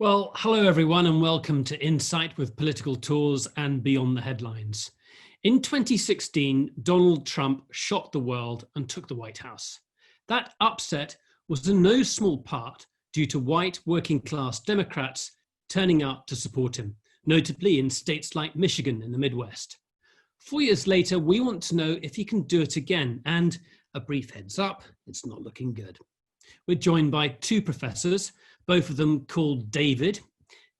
Well, hello everyone and welcome to Insight with Political Tours and Beyond the Headlines. In 2016, Donald Trump shocked the world and took the White House. That upset was in no small part due to white working class Democrats turning out to support him, notably in states like Michigan in the Midwest. 4 years later, we want to know if he can do it again, and a brief heads up, it's not looking good. We're joined by two professors, both of them called David.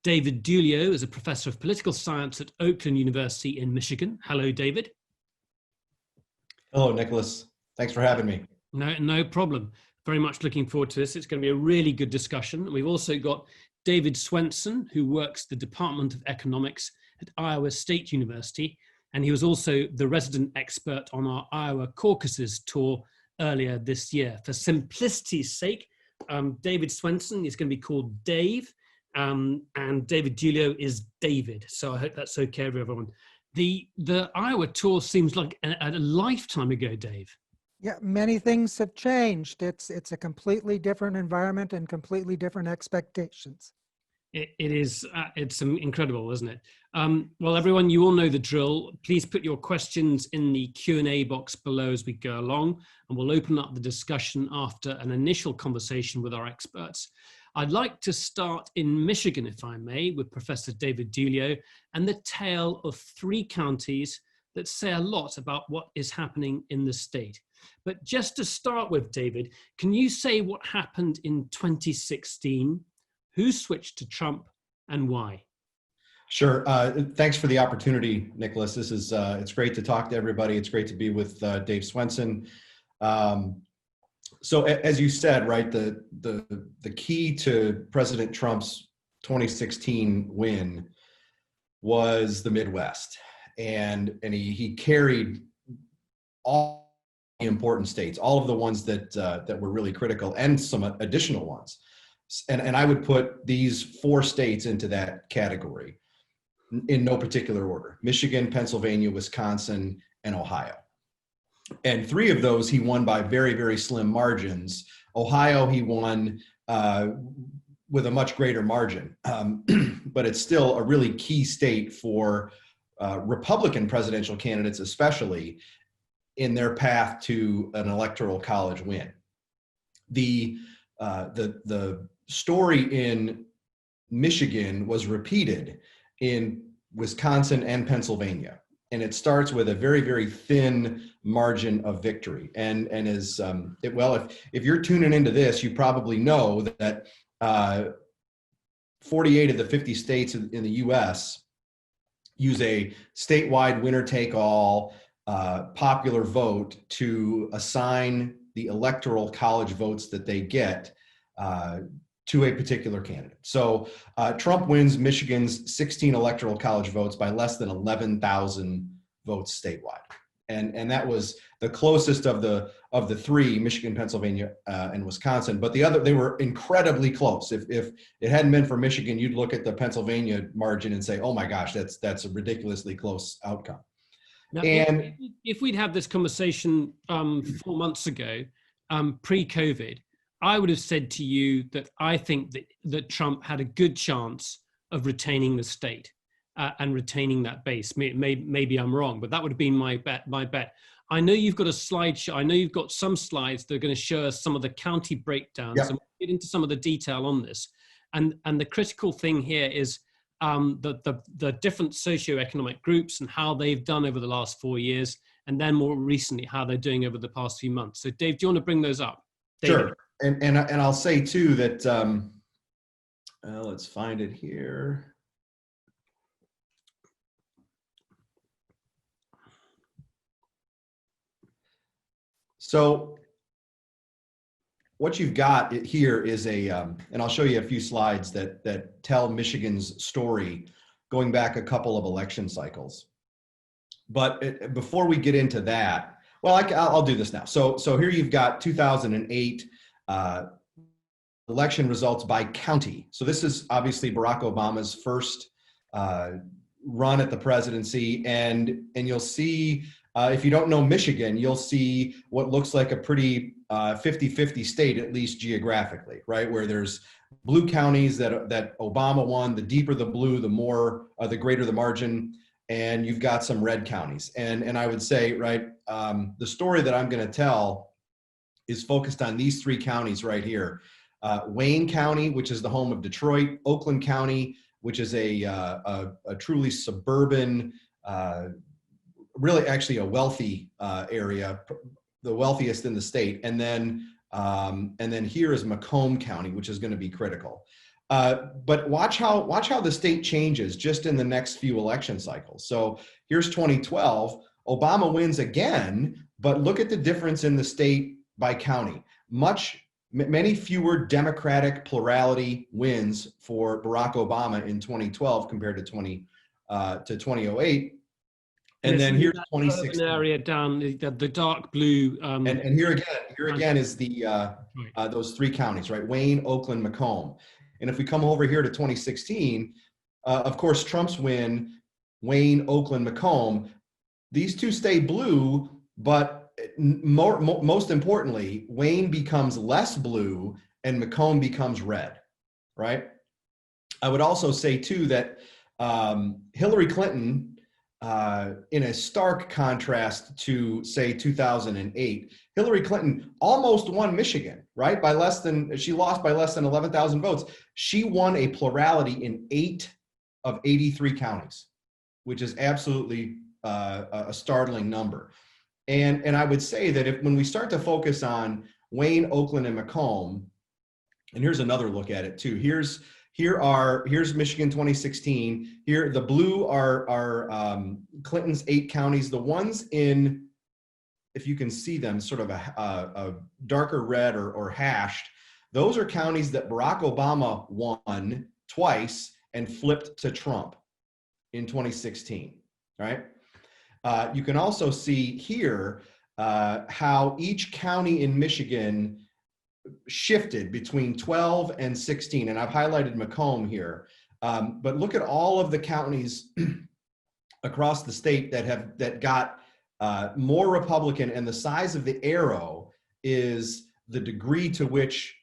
David Dulio is a professor of political science at Oakland University in Michigan. Hello, David. Hello, Nicholas. Thanks for having me. No problem. Very much looking forward to this. It's going to be a really good discussion. We've also got David Swenson, who works the Department of Economics at Iowa State University, and he was also the resident expert on our Iowa caucuses tour earlier this year. For simplicity's sake, David Swenson is going to be called Dave, and David Dulio is David. So I hope that's okay with everyone. The Iowa tour seems like a lifetime ago, Dave. Yeah, many things have changed. It's a completely different environment and completely different expectations. It's incredible, isn't it? Well, everyone, you all know the drill. Please put your questions in the Q&A box below as we go along, and we'll open up the discussion after an initial conversation with our experts. I'd like to start in Michigan, if I may, with Professor David Dulio and the tale of three counties that say a lot about what is happening in the state. But just to start with, David, can you say what happened in 2016? Who switched to Trump and why? Sure. Thanks for the opportunity, Nicholas. This is it's great to talk to everybody. It's great to be with Dave Swenson. So as you said, right, the key to President Trump's 2016 win was the Midwest, and he carried all the important states, all of the ones that were really critical, and some additional ones. And I would put these four states into that category in no particular order: Michigan, Pennsylvania, Wisconsin, and Ohio. And three of those he won by very, very slim margins. Ohio, he won with a much greater margin, but it's still a really key state for Republican presidential candidates, especially in their path to an electoral college win. The story in Michigan was repeated in Wisconsin and Pennsylvania, and it starts with a very, very thin margin of victory. And as well, if you're tuning into this, you probably know that 48 of the 50 states in the U.S. use a statewide winner-take-all popular vote to assign the electoral college votes that they get to a particular candidate. So Trump wins Michigan's 16 electoral college votes by less than 11,000 votes statewide. And that was the closest of the three, Michigan, Pennsylvania, and Wisconsin. But the other, they were incredibly close. If it hadn't been for Michigan, you'd look at the Pennsylvania margin and say, oh my gosh, that's a ridiculously close outcome. Now, and if we'd had this conversation 4 months ago, pre-COVID, I would have said to you that I think that Trump had a good chance of retaining the state and retaining that base. Maybe I'm wrong, but that would have been my bet. I know you've got a slideshow. I know you've got some slides that are going to show us some of the county breakdowns, yep. And we'll get into some of the detail on this. And the critical thing here is the different socioeconomic groups and how they've done over the last 4 years, and then more recently how they're doing over the past few months. So Dave, do you want to bring those up? David? Sure. And I'll say too that let's find it here. So what you've got here is and I'll show you a few slides that tell Michigan's story going back a couple of election cycles. But before we get into that, well, I'll do this now. So here you've got 2008 election results by county. So this is obviously Barack Obama's first run at the presidency, and you'll see If you don't know Michigan, you'll see what looks like a pretty 50-50 state, at least geographically, right? Where there's blue counties that Obama won. The deeper the blue, the greater the margin. And you've got some red counties. And I would say, right, the story that I'm going to tell is focused on these three counties right here. Wayne County, which is the home of Detroit, Oakland County, which is a truly suburban, really actually a wealthy area, the wealthiest in the state. And then here is Macomb County, which is going to be critical. But watch how the state changes just in the next few election cycles. So here's 2012, Obama wins again, but look at the difference in the state by county. Many fewer Democratic plurality wins for Barack Obama in 2012 compared to 2008. And then here's 2016 area down the dark blue. And here again is those three counties, right? Wayne, Oakland, Macomb. And if we come over here to 2016, of course, Trump's win, Wayne, Oakland, Macomb, these two stay blue, but most importantly, Wayne becomes less blue and Macomb becomes red, right? I would also say too that Hillary Clinton, in a stark contrast to say 2008, Hillary Clinton almost won Michigan, right? She lost by less than 11,000 votes. She won a plurality in 8 of 83 counties, which is absolutely a startling number. And I would say that when we start to focus on Wayne, Oakland, and Macomb, and here's another look at it too. Here's Michigan 2016. Here, the blue are Clinton's 8 counties. The ones in, if you can see them, sort of a darker red or hashed, those are counties that Barack Obama won twice and flipped to Trump in 2016, right? You can also see here how each county in Michigan shifted between 12 and 16, and I've highlighted Macomb here. But look at all of the counties across the state that got more Republican, and the size of the arrow is the degree to which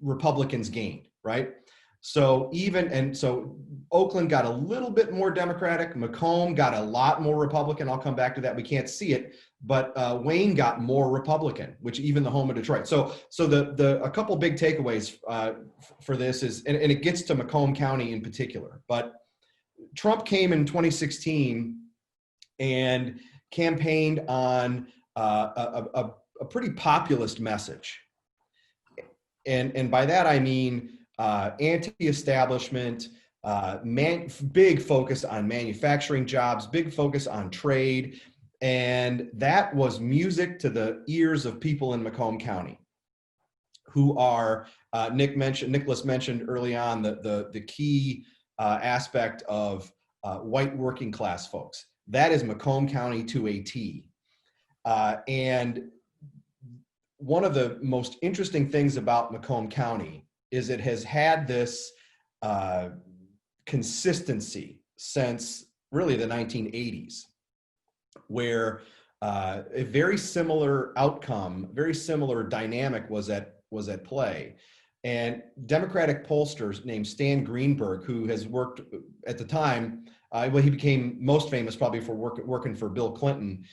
Republicans gained, right? So Oakland got a little bit more Democratic. Macomb got a lot more Republican. I'll come back to that. We can't see it, but Wayne got more Republican, which even the home of Detroit. So a couple big takeaways for this is, and it gets to Macomb County in particular, but Trump came in 2016 and campaigned on a pretty populist message. And by that, I mean, anti-establishment, big focus on manufacturing jobs, big focus on trade. And that was music to the ears of people in Macomb County who are, Nicholas mentioned early on the key aspect of white working class folks. That is Macomb County to a T. And one of the most interesting things about Macomb County is it has had this consistency since really the 1980s, where a very similar outcome, very similar dynamic was at play. And Democratic pollsters named Stan Greenberg, who has worked at the time, he became most famous probably for working for Bill Clinton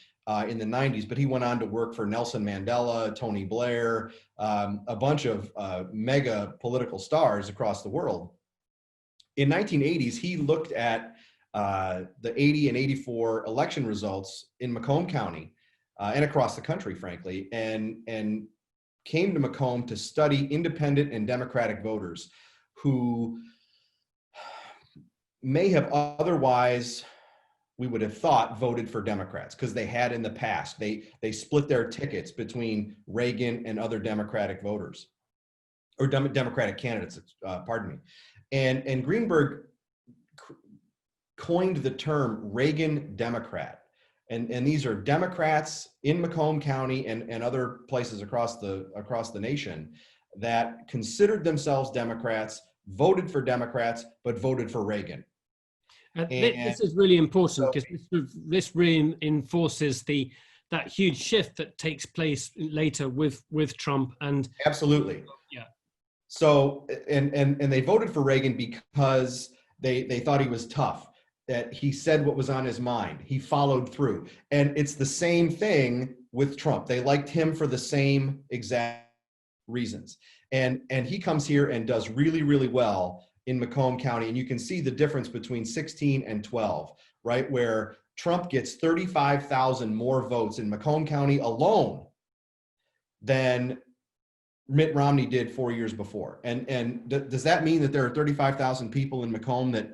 in the 90s, but he went on to work for Nelson Mandela, Tony Blair, a bunch of mega political stars across the world. In 1980s, he looked at the 80 and 84 election results in Macomb County and across the country, frankly, and came to Macomb to study independent and Democratic voters who may have otherwise, we would have thought, voted for Democrats because they had in the past. They split their tickets between Reagan and other Democratic voters, or Democratic candidates, pardon me. And Greenberg coined the term Reagan Democrat. And these are Democrats in Macomb County and other places across the nation that considered themselves Democrats, voted for Democrats, but voted for Reagan. This is really important so- because this reinforces that huge shift that takes place later with Trump and absolutely. yeah. So and they voted for Reagan because they thought he was tough, that he said what was on his mind. He followed through. And it's the same thing with Trump. They liked him for the same exact reasons. And he comes here and does really, really well in Macomb County. And you can see the difference between 16 and 12, right? Where Trump gets 35,000 more votes in Macomb County alone than Mitt Romney did 4 years before. And does that mean that there are 35,000 people in Macomb that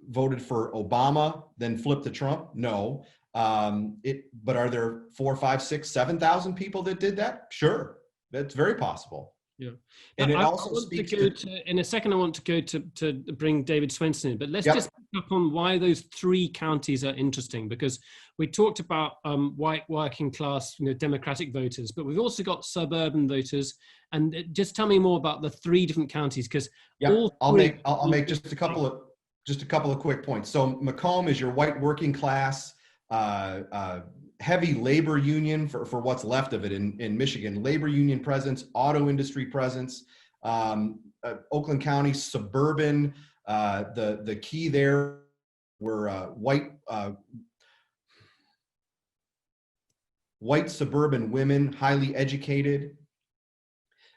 voted for Obama, then flipped to Trump? No. But are there 4, 5, 6, 7,000 people that did that? Sure, that's very possible. Yeah, and I also want speaks to in a second. I want to go to bring David Swenson in, but let's Yep. just pick up on why those three counties are interesting, because we talked about white working class, Democratic voters, but we've also got suburban voters. And just tell me more about the three different counties, because I'll make just a couple of quick points. So Macomb is your white working class, heavy labor union for what's left of it in Michigan, labor union presence, auto industry presence, Oakland County, suburban, the key there were white suburban women, highly educated.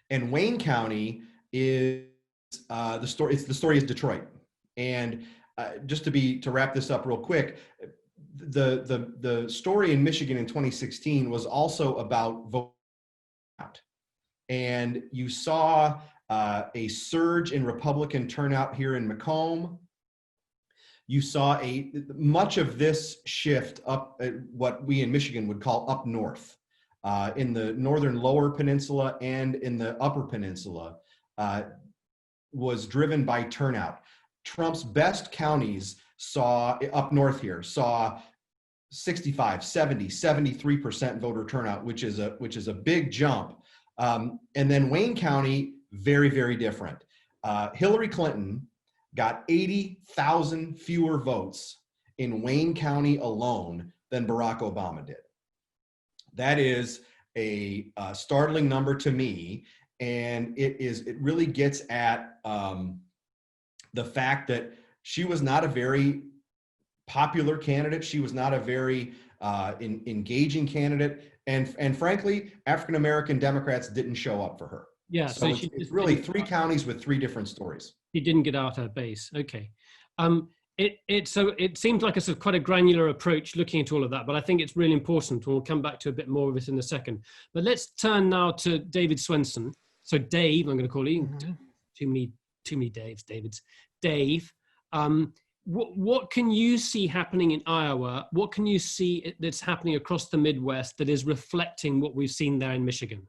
And Wayne County is the story is Detroit. And just to wrap this up real quick, the story in Michigan in 2016 was also about vote out. And you saw a surge in Republican turnout here in Macomb. You saw much of this shift up what we in Michigan would call up north, in the northern lower peninsula and in the upper peninsula, was driven by turnout. Trump's best counties up north here saw 65, 70, 73% voter turnout, which is a big jump. And then Wayne County, very, very different. Hillary Clinton got 80,000 fewer votes in Wayne County alone than Barack Obama did. That is a startling number to me, and it really gets at the fact that she was not a very popular candidate. She was not a very engaging candidate, and frankly, African American Democrats didn't show up for her. Yeah, so it's really three counties with three different stories. She didn't get out her base. Okay. It seems like a quite a granular approach looking at all of that, but I think it's really important. We'll come back to a bit more of it in a second. But let's turn now to David Swenson. So Dave, I'm going to call you. Mm-hmm. Too many Davids. Dave, what can you see happening in Iowa? What can you see that's happening across the Midwest that is reflecting what we've seen there in Michigan?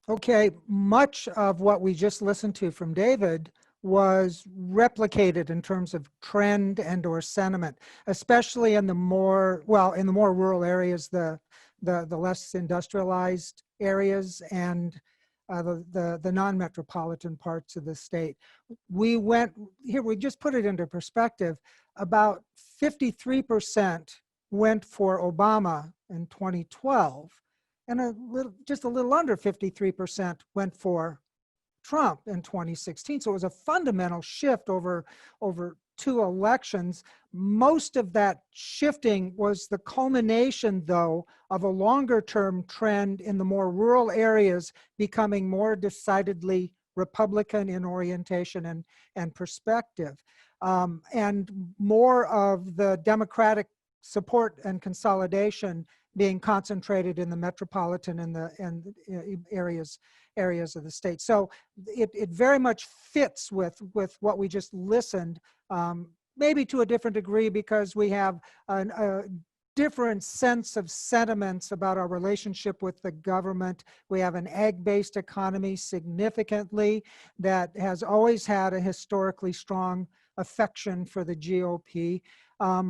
Okay, much of what we just listened to from David was replicated in terms of trend and or sentiment, especially in the more rural areas, the less industrialized areas, and the non-metropolitan parts of the state. We just put it into perspective, about 53% went for Obama in 2012, and just a little under 53% went for Trump in 2016. So it was a fundamental shift over two elections. Most of that shifting was the culmination, though, of a longer-term trend in the more rural areas becoming more decidedly Republican in orientation and perspective, and more of the Democratic support and consolidation being concentrated in the metropolitan and areas of the state. So it very much fits with what we just listened, maybe to a different degree because we have a different sense of sentiments about our relationship with the government. We have an ag-based economy significantly that has always had a historically strong affection for the GOP.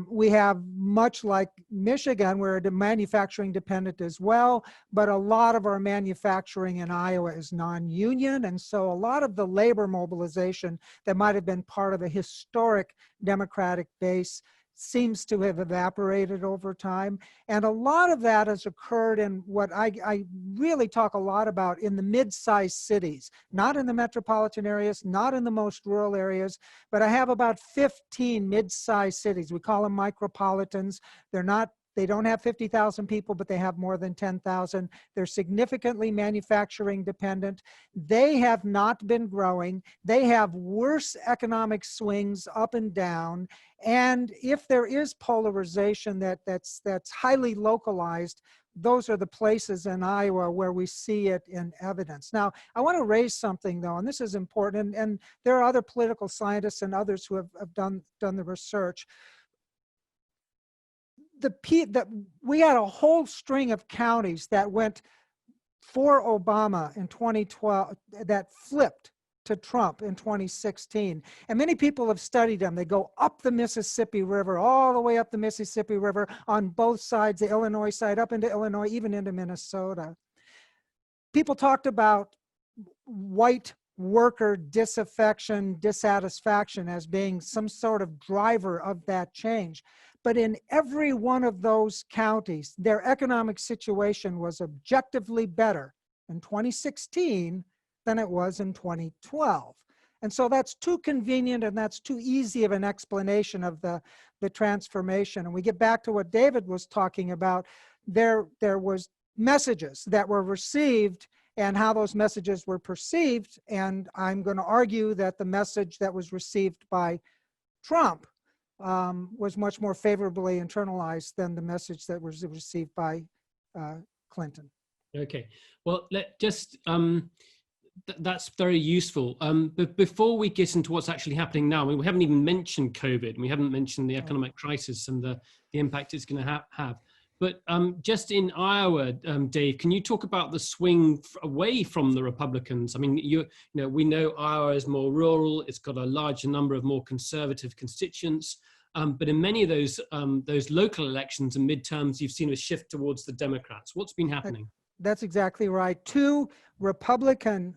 We have, much like Michigan, we're manufacturing dependent as well, but a lot of our manufacturing in Iowa is non-union. And so a lot of the labor mobilization that might have been part of a historic Democratic base seems to have evaporated over time. And a lot of that has occurred in what I really talk a lot about in the mid-sized cities, not in the metropolitan areas, not in the most rural areas, but I have about 15 mid-sized cities. We call them micropolitans. They don't have 50,000 people, but they have more than 10,000. They're significantly manufacturing dependent. They have not been growing. They have worse economic swings up and down. And if there is polarization that's highly localized, those are the places in Iowa where we see it in evidence. Now, I want to raise something though, and this is important, and there are other political scientists and others who have done the research. We had a whole string of counties that went for Obama in 2012 that flipped to Trump in 2016. And many people have studied them. They go up the Mississippi River, all the way up the Mississippi River on both sides, the Illinois side, up into Illinois, even into Minnesota. People talked about white worker disaffection, dissatisfaction as being some sort of driver of that change. But in every one of those counties, their economic situation was objectively better in 2016 than it was in 2012. And so that's too convenient and that's too easy of an explanation of the transformation. And we get back to what David was talking about. There was messages that were received and how those messages were perceived. And I'm going to argue that the message that was received by Trump was much more favorably internalized than the message that was received by Clinton. Okay, well, that's very useful. But before we get into what's actually happening now, I mean, we haven't even mentioned COVID, and we haven't mentioned the economic crisis and the impact it's going to have. But just in Iowa, Dave, can you talk about the swing away from the Republicans? I mean, we know Iowa is more rural; it's got a larger number of more conservative constituents. But in many of those local elections and midterms, you've seen a shift towards the Democrats. What's been happening? That's exactly right. 2 Republican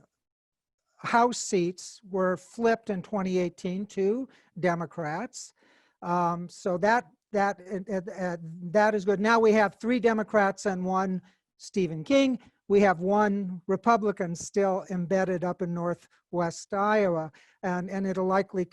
House seats were flipped in 2018 to Democrats. So that is good. Now we have 3 Democrats and 1 Stephen King. We have 1 Republican still embedded up in Northwest Iowa, and it'll likely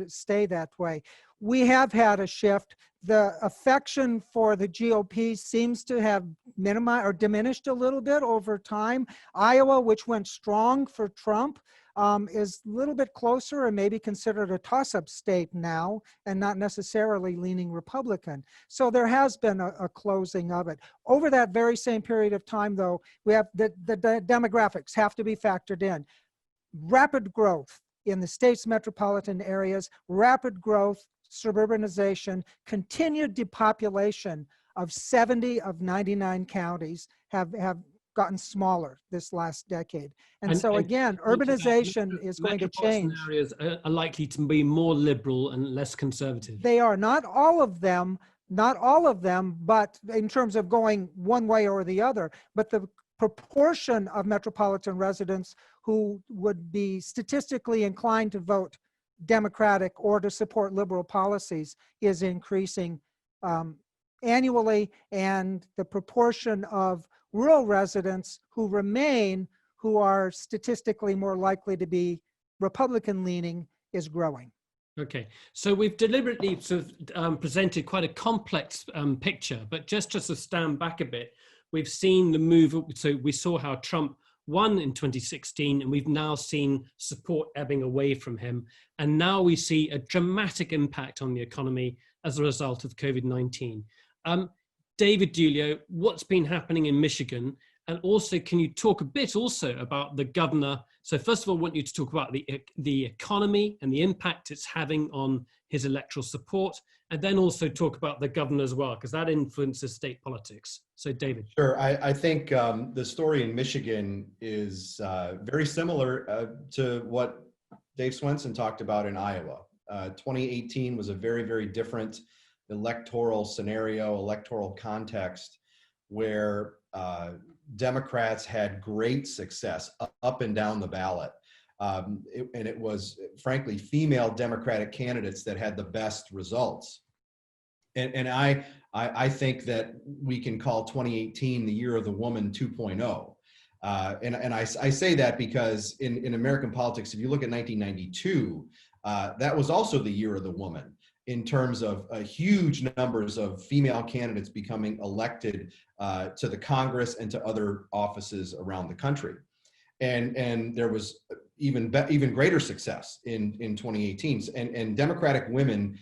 stay that way. We have had a shift. The affection for the GOP seems to have minimized or diminished a little bit over time. Iowa, which went strong for Trump, is a little bit closer and maybe considered a toss-up state now and not necessarily leaning Republican. So there has been a closing of it. Over that very same period of time, though, we have the demographics have to be factored in. Rapid growth in the state's metropolitan areas, rapid growth, suburbanization, continued depopulation of 70 of 99 counties have gotten smaller this last decade. And so again, urbanization is going to change. Areas are likely to be more liberal and less conservative. They are, not all of them, but in terms of going one way or the other, but the proportion of metropolitan residents who would be statistically inclined to vote Democratic or to support liberal policies is increasing annually, and the proportion of rural residents who remain, who are statistically more likely to be Republican leaning, is growing. Okay, so we've deliberately sort of presented quite a complex picture, but just to stand back a bit, we've seen the move. So we saw how Trump won in 2016, and we've now seen support ebbing away from him. And now we see a dramatic impact on the economy as a result of COVID-19. David Dulio, what's been happening in Michigan? And also, can you talk a bit also about the governor? So first of all, I want you to talk about the economy and the impact it's having on his electoral support, and then also talk about the governor as well, because that influences state politics. So David. Sure, I think the story in Michigan is very similar to what Dave Swenson talked about in Iowa. 2018 was a very, very different electoral scenario, electoral context, where Democrats had great success up and down the ballot. And it was, frankly, female Democratic candidates that had the best results. And I think that we can call 2018 the year of the woman 2.0. And I say that because in American politics, if you look at 1992, that was also the year of the woman in terms of huge numbers of female candidates becoming elected to the Congress and to other offices around the country. And there was even greater success in 2018. And Democratic women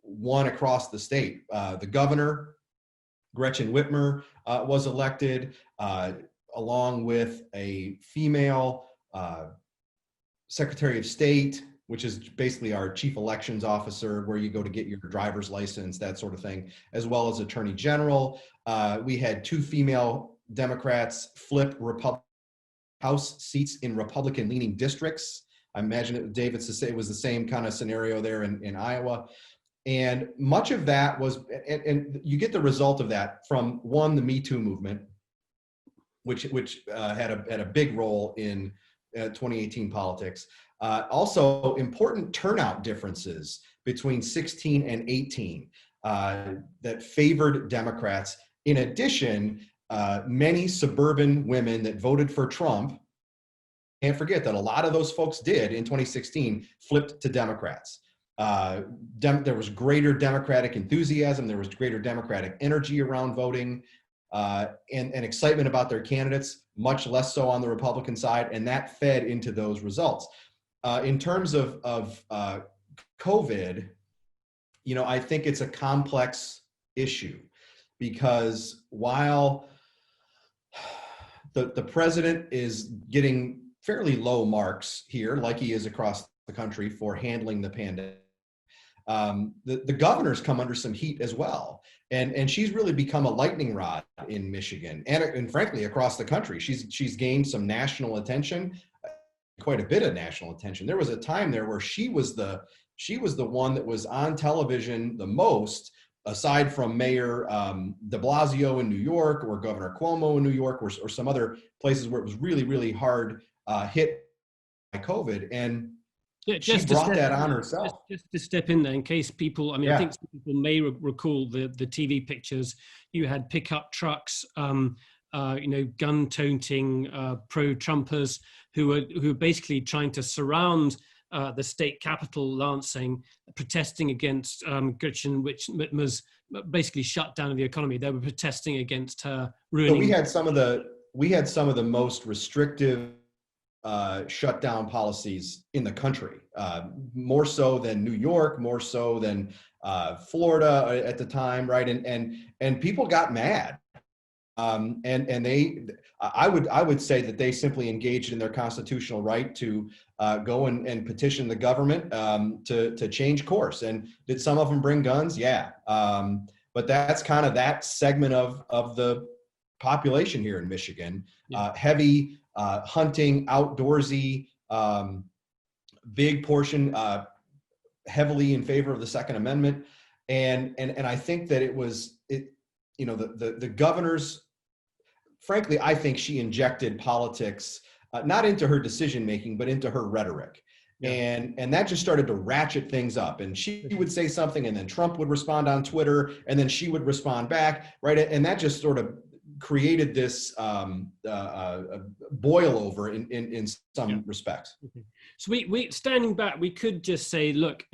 won across the state. The governor, Gretchen Whitmer, was elected, along with a female Secretary of State, which is basically our chief elections officer, where you go to get your driver's license, that sort of thing, as well as Attorney General. We had 2 female Democrats flip House seats in Republican-leaning districts. I imagine it was the same kind of scenario there in Iowa. And much of that was, and you get the result of that from, one, the Me Too movement, which had a big role in 2018 politics. Also, important turnout differences between 16 and 18 that favored Democrats. In addition, many suburban women that voted for Trump, can't forget that a lot of those folks did in 2016, flipped to Democrats. There was greater Democratic enthusiasm, there was greater Democratic energy around voting, and excitement about their candidates, much less so on the Republican side, and that fed into those results. In terms of COVID, I think it's a complex issue, because while the president is getting fairly low marks here, like he is across the country, for handling the pandemic, the governor's come under some heat as well. And she's really become a lightning rod in Michigan and frankly, across the country. She's gained some national attention, quite a bit of national attention. There was a time there where she was the one that was on television the most, aside from Mayor de Blasio in New York, or Governor Cuomo in New York, or some other places where it was really, really hard hit by COVID. And she brought that on herself. Just to step in there, in case people, I think some people may recall the TV pictures. You had pickup trucks, gun-toting pro-Trumpers who were basically trying to surround the state capitol, Lansing, protesting against Gretchen Whitmer's basically shutdown of the economy. They were protesting against her ruining. So we had some of the most restrictive shutdown policies in the country, more so than New York, more so than Florida at the time, right? And people got mad, and I would say that they simply engaged in their constitutional right to go and petition the government to change course. And did some of them bring guns? Yeah, but that's kind of that segment of the population here in Michigan. Heavy hunting, outdoorsy, big portion, heavily in favor of the Second Amendment, and I think that the governor's, frankly, I think she injected politics not into her decision making, but into her rhetoric. Yeah. And that just started to ratchet things up. And she would say something, and then Trump would respond on Twitter, and then she would respond back, right? And that just sort of created this boil over in some respects. Okay. So we standing back, we could just say, look,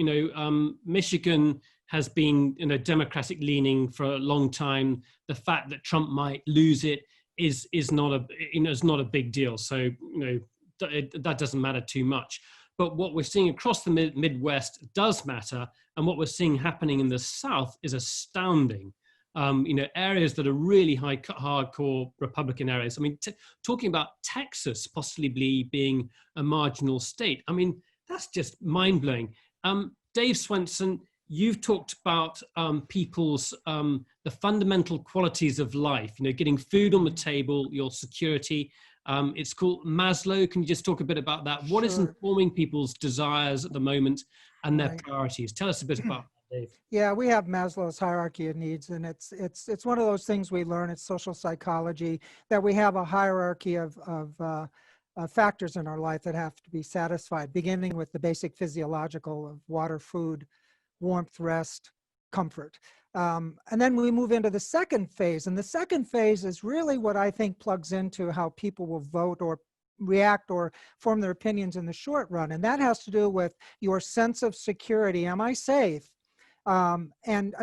Michigan has been Democratic leaning for a long time. The fact that Trump might lose it is not a big deal. So that doesn't matter too much. But what we're seeing across the Midwest does matter, and what we're seeing happening in the South is astounding. Areas that are really hardcore Republican areas. I mean, talking about Texas possibly being a marginal state. I mean, that's just mind-blowing. Dave Swenson, you've talked about people's, the fundamental qualities of life, getting food on the table, your security. It's called Maslow. Can you just talk a bit about that? What is Sure. informing people's desires at the moment and their Right. priorities? Tell us a bit about that, Dave. Yeah, we have Maslow's hierarchy of needs, and it's one of those things we learn. It's social psychology that we have a hierarchy of factors in our life that have to be satisfied, beginning with the basic physiological of water, food, warmth, rest, comfort. And then we move into the second phase, and the second phase is really what I think plugs into how people will vote or react or form their opinions in the short run, and that has to do with your sense of security. Am I safe? And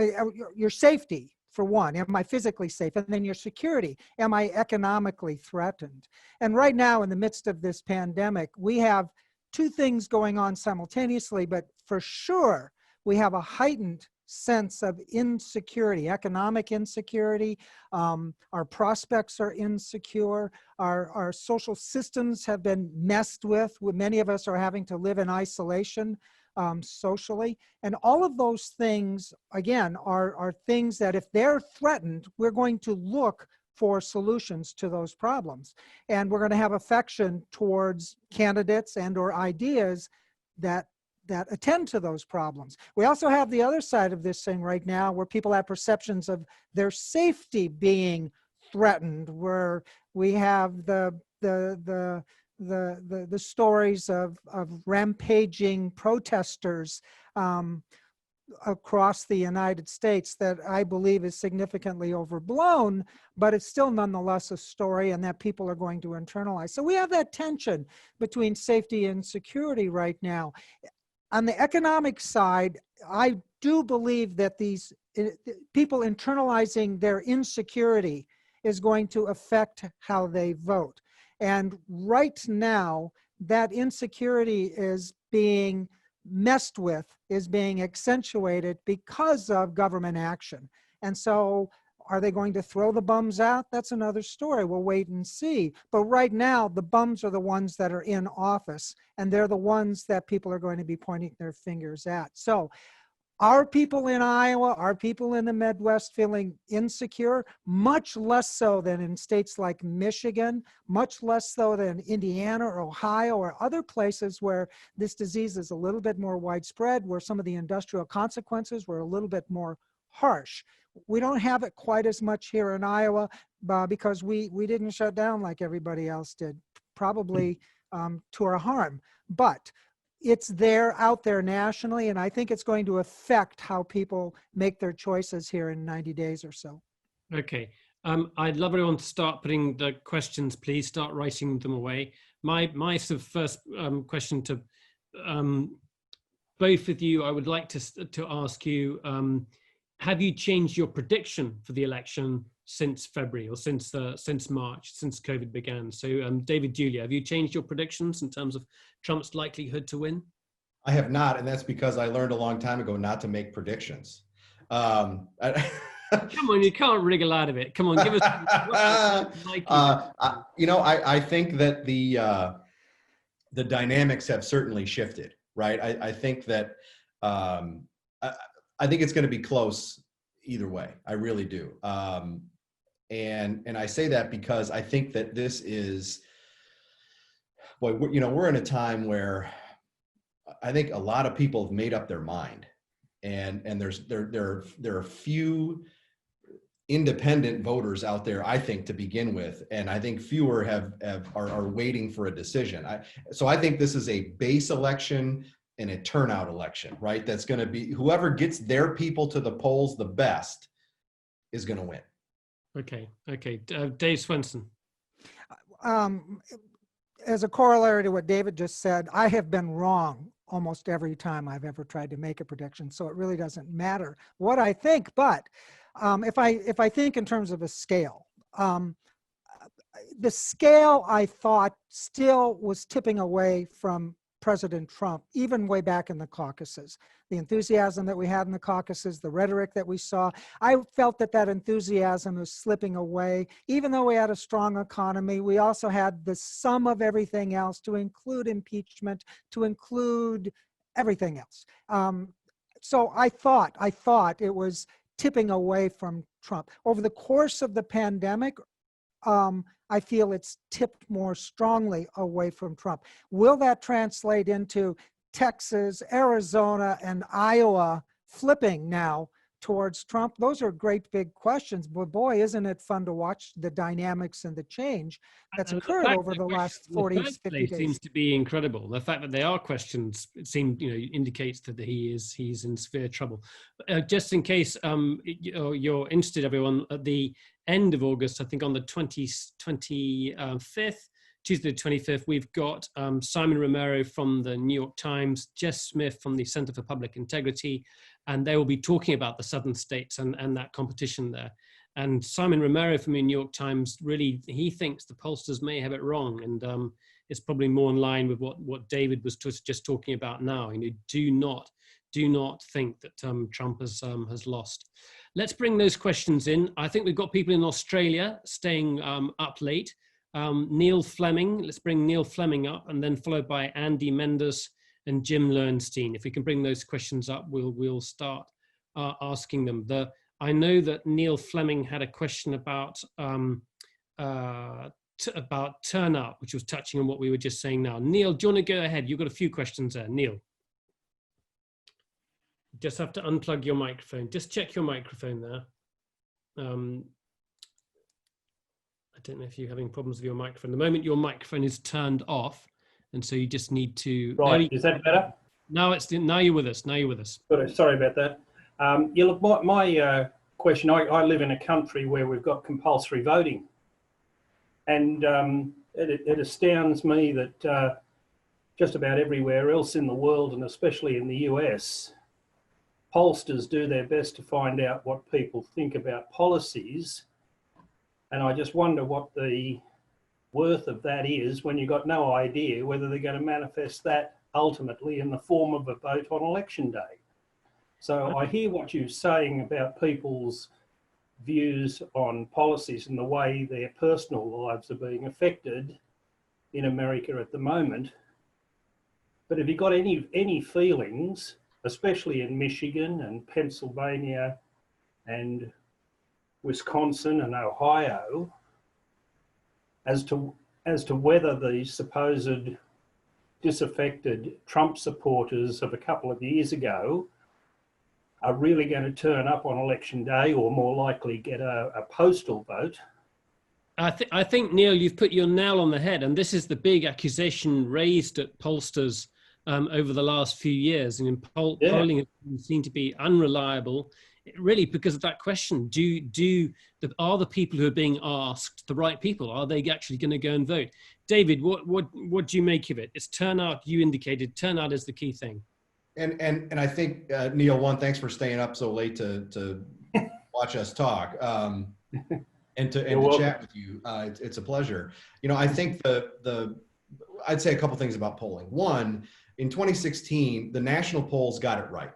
your safety, for one. Am I physically safe? And then your security. Am I economically threatened? And right now, in the midst of this pandemic, we have two things going on simultaneously, but for sure, we have a heightened sense of insecurity, economic insecurity. Our prospects are insecure. Our social systems have been messed with. Many of us are having to live in isolation socially. And all of those things, again, are things that if they're threatened, we're going to look for solutions to those problems. And we're going to have affection towards candidates and or ideas that attend to those problems. We also have the other side of this thing right now where people have perceptions of their safety being threatened, where we have the stories of rampaging protesters across the United States that I believe is significantly overblown, but it's still nonetheless a story and that people are going to internalize. So we have that tension between safety and security right now. On the economic side, I do believe that these people internalizing their insecurity is going to affect how they vote. And right now, that insecurity is being messed with, is being accentuated because of government action. And so are they going to throw the bums out? That's another story. We'll wait and see. But right now, the bums are the ones that are in office, and they're the ones that people are going to be pointing their fingers at. So are people in Iowa, are people in the Midwest feeling insecure? Much less so than in states like Michigan, much less so than Indiana or Ohio or other places where this disease is a little bit more widespread, where some of the industrial consequences were a little bit more harsh. We don't have it quite as much here in Iowa because we didn't shut down like everybody else did, probably to our harm. But it's there, out there nationally, and I think it's going to affect how people make their choices here in 90 days or so. Okay. I'd love everyone to start putting the questions, please. Start writing them away. My sort of first question to both of you, I would like to ask you, have you changed your prediction for the election since February or since March, since COVID began? So David Dulio, have you changed your predictions in terms of Trump's likelihood to win? I have not, and that's because I learned a long time ago not to make predictions. Come on, you can't wriggle out of it. Come on, give us. I think that the dynamics have certainly shifted, right? I think that I think it's going to be close either way. I really do. And I say that because I think that this is, boy, we're in a time where I think a lot of people have made up their mind, and there are few independent voters out there, I think, to begin with, and I think fewer are waiting for a decision. So I think this is a base election and a turnout election, right? That's going to be whoever gets their people to the polls the best is going to win. Okay. Dave Swenson. As a corollary to what David just said, I have been wrong almost every time I've ever tried to make a prediction, so it really doesn't matter what I think. But if I think in terms of a scale, the scale I thought still was tipping away from President Trump, even way back in the caucuses. The enthusiasm that we had in the caucuses, the rhetoric that we saw, I felt that enthusiasm was slipping away. Even though we had a strong economy, we also had the sum of everything else, to include impeachment, to include everything else. So I thought it was tipping away from Trump. Over the course of the pandemic, I feel it's tipped more strongly away from Trump. Will that translate into Texas, Arizona, and Iowa flipping now towards Trump? Those are great big questions, but boy, isn't it fun to watch the dynamics and the change that's occurred over the last 40, 50 days. Seems to be incredible. The fact that they are questions, it seems, indicates that he's in severe trouble. Just in case you're interested, everyone, at the end of August, I think on the 25th, Tuesday the 25th, we've got Simon Romero from the New York Times, Jess Smith from the Center for Public Integrity, and they will be talking about the southern states and that competition there. And Simon Romero from the New York Times, really, he thinks the pollsters may have it wrong, and it's probably more in line with what David was just talking about now. Do not think that Trump has lost. Let's bring those questions in. I think we've got people in Australia staying up late. Neil Fleming, let's bring Neil Fleming up, and then followed by Andy Mendus and Jim Lernstein. If we can bring those questions up, we'll start asking them. I know that Neil Fleming had a question about turnout, which was touching on what we were just saying now. Neil, do you want to go ahead? You've got a few questions there, Neil. Just have to unplug your microphone. Just check your microphone there. I don't know if you're having problems with your microphone. The moment your microphone is turned off, and so you just need to. Right, is that better? Now you're with us. Now you're with us. Sorry about that. Yeah, look, my question. I live in a country where we've got compulsory voting, and it astounds me that just about everywhere else in the world, and especially in the US, pollsters do their best to find out what people think about policies. And I just wonder what the worth of that is when you've got no idea whether they're going to manifest that ultimately in the form of a vote on election day. So I hear what you're saying about people's views on policies and the way their personal lives are being affected in America at the moment. But have you got any feelings, especially in Michigan and Pennsylvania and Wisconsin and Ohio, as to whether the supposed disaffected Trump supporters of a couple of years ago are really going to turn up on election day, or more likely get a postal vote? I think, Neil, you've put your nail on the head, and this is the big accusation raised at pollsters over the last few years. And polling has seemed to be unreliable, really because of that question. Are the people who are being asked the right people? Are they actually going to go and vote? David, what do you make of it? It's turnout. You indicated turnout is the key thing. And I think Neil, thanks for staying up so late to watch us talk and to chat with you. It's a pleasure. I think I'd say a couple things about polling. One, in 2016, the national polls got it right.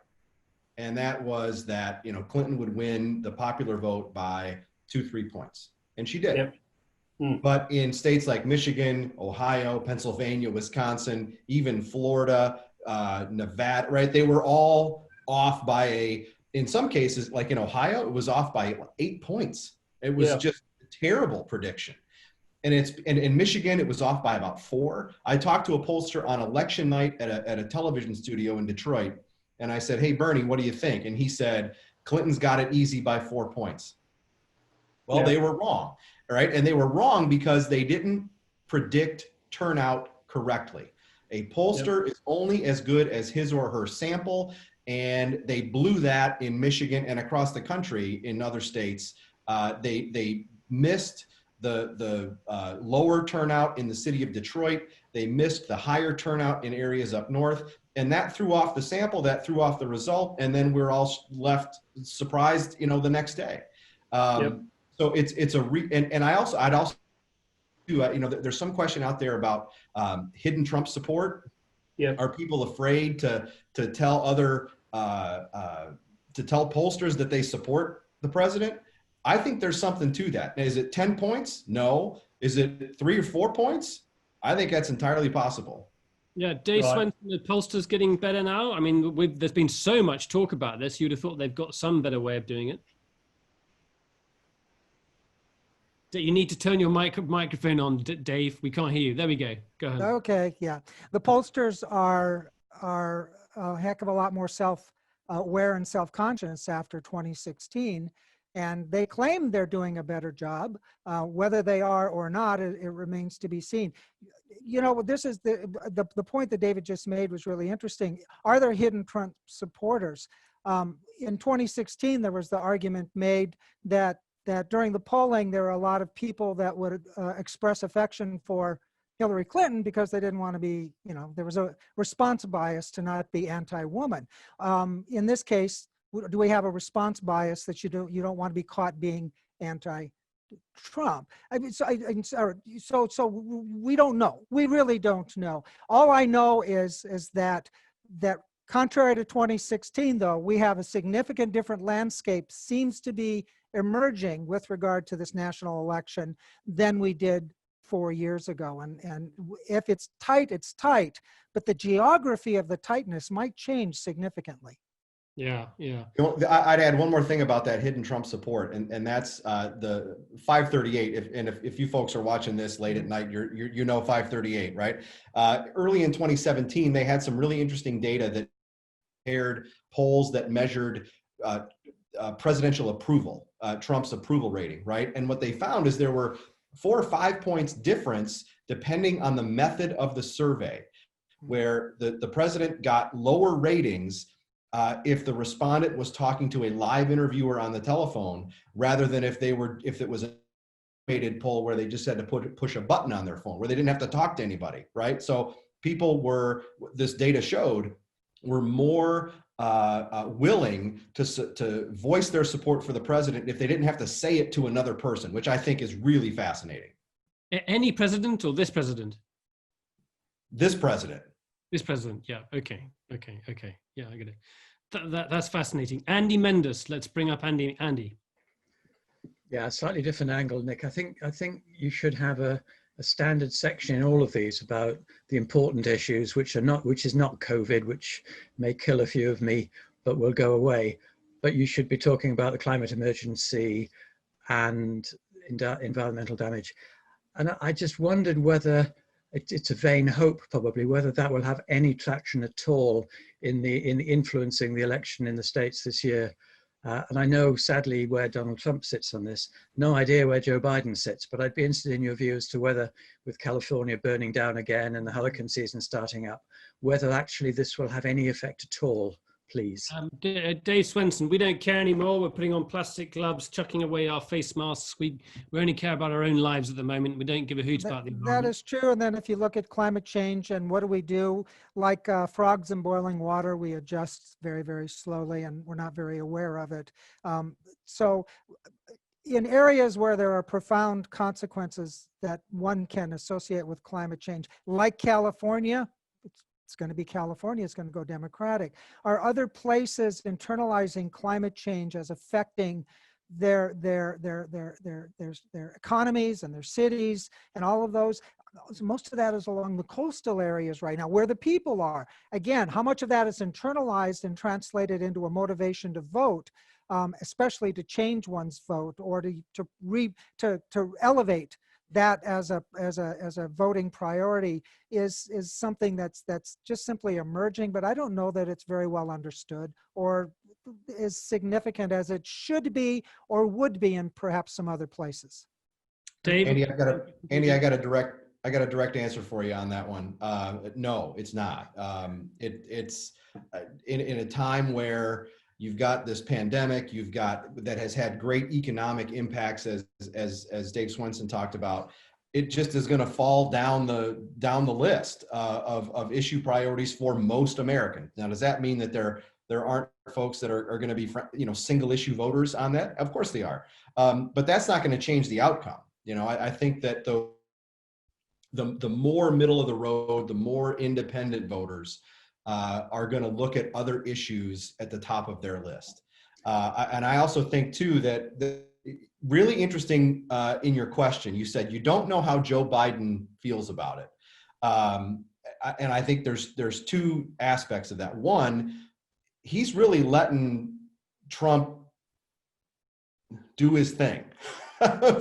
And that was that, Clinton would win the popular vote by 2-3 points. And she did. Yep. But in states like Michigan, Ohio, Pennsylvania, Wisconsin, even Florida, Nevada, right? They were all off by in some cases, like in Ohio, it was off by 8 points. It was just a terrible prediction. And in Michigan, it was off by about 4. I talked to a pollster on election night at a television studio in Detroit. And I said, hey, Bernie, what do you think? And he said, Clinton's got it easy by 4 points. Well, they were wrong, right? And they were wrong because they didn't predict turnout correctly. A pollster is only as good as his or her sample, and they blew that in Michigan and across the country in other states. They missed the lower turnout in the city of Detroit. They missed the higher turnout in areas up north. And that threw off the sample, that threw off the result, and then we're all left surprised, the next day. So it's and I'd also do, there's some question out there about hidden Trump support. Are people afraid to tell other to tell pollsters that they support the president? I think there's something to that. Is it 10 points? No. Is it 3 or 4 points? I think that's entirely possible. Yeah, Dave Swenson, the pollsters getting better now. I mean, there's been so much talk about this. You'd have thought they've got some better way of doing it. You need to turn your microphone on, Dave. We can't hear you. There we go. Go ahead. Okay, yeah. The pollsters are a heck of a lot more self-aware and self-conscious after 2016, and they claim they're doing a better job. Whether they are or not, it remains to be seen. You know, this is the point that David just made was really interesting. Are there hidden Trump supporters? In 2016, there was the argument made that during the polling, there were a lot of people that would express affection for Hillary Clinton because they didn't want to be, you know, there was a response bias to not be anti-woman. In this case, do we have a response bias that you don't want to be caught being anti-Trump? I mean, so we don't know. We really don't know. All I know is that contrary to 2016, though, we have a significant different landscape seems to be emerging with regard to this national election than we did 4 years ago. And if it's tight, it's tight, but the geography of the tightness might change significantly. Yeah, yeah. I'd add one more thing about that hidden Trump support, and that's the 538. If you folks are watching this late at night, you know 538, right? Early in 2017, they had some really interesting data that compared polls that measured presidential approval, Trump's approval rating, right? And what they found is there were 4 or 5 points difference depending on the method of the survey, where the president got lower ratings if the respondent was talking to a live interviewer on the telephone, rather than if it was a automated poll where they just had to push a button on their phone, where they didn't have to talk to anybody, right? So people this data showed, were more willing to voice their support for the president if they didn't have to say it to another person, which I think is really fascinating. Any president or this president? This president. This president, yeah. Okay. Yeah, I get it. That's fascinating. Andy Mendus, let's bring up Andy. Yeah, slightly different angle, Nick. I think you should have a standard section in all of these about the important issues, which is not COVID, which may kill a few of me, but will go away. But you should be talking about the climate emergency and environmental damage. And I just wondered whether it's a vain hope, probably, whether that will have any traction at all in influencing the election in the States this year. And I know, sadly, where Donald Trump sits on this. No idea where Joe Biden sits, but I'd be interested in your view as to whether, with California burning down again and the hurricane season starting up, whether actually this will have any effect at all, please. Dave Swenson, we don't care anymore. We're putting on plastic gloves, chucking away our face masks. We only care about our own lives at the moment. We don't give a hoot about the environment. That is true. And then if you look at climate change and what do? Like frogs in boiling water, we adjust very, very slowly, and we're not very aware of it. So in areas where there are profound consequences that one can associate with climate change, like California, it's going to be California, it's going to go Democratic. Are other places internalizing climate change as affecting their economies and their cities and all of those? Most of that is along the coastal areas right now, where the people are. Again, how much of that is internalized and translated into a motivation to vote, especially to change one's vote or to elevate that as a voting priority is something that's just simply emerging, but I don't know that it's very well understood or as significant as it should be or would be in perhaps some other places. Dave? Andy, I got a direct answer for you on that one. No, it's not. It's in a time where you've got this pandemic, that has had great economic impacts, as Dave Swenson talked about. It just is going to fall down the list of issue priorities for most Americans. Now, does that mean that there aren't folks that are going to be single issue voters on that? Of course they are, but that's not going to change the outcome. I think that the more middle of the road, the more independent voters are going to look at other issues at the top of their list. And I also think, too, that really interesting in your question, you said you don't know how Joe Biden feels about it. And I think there's two aspects of that. One, he's really letting Trump do his thing.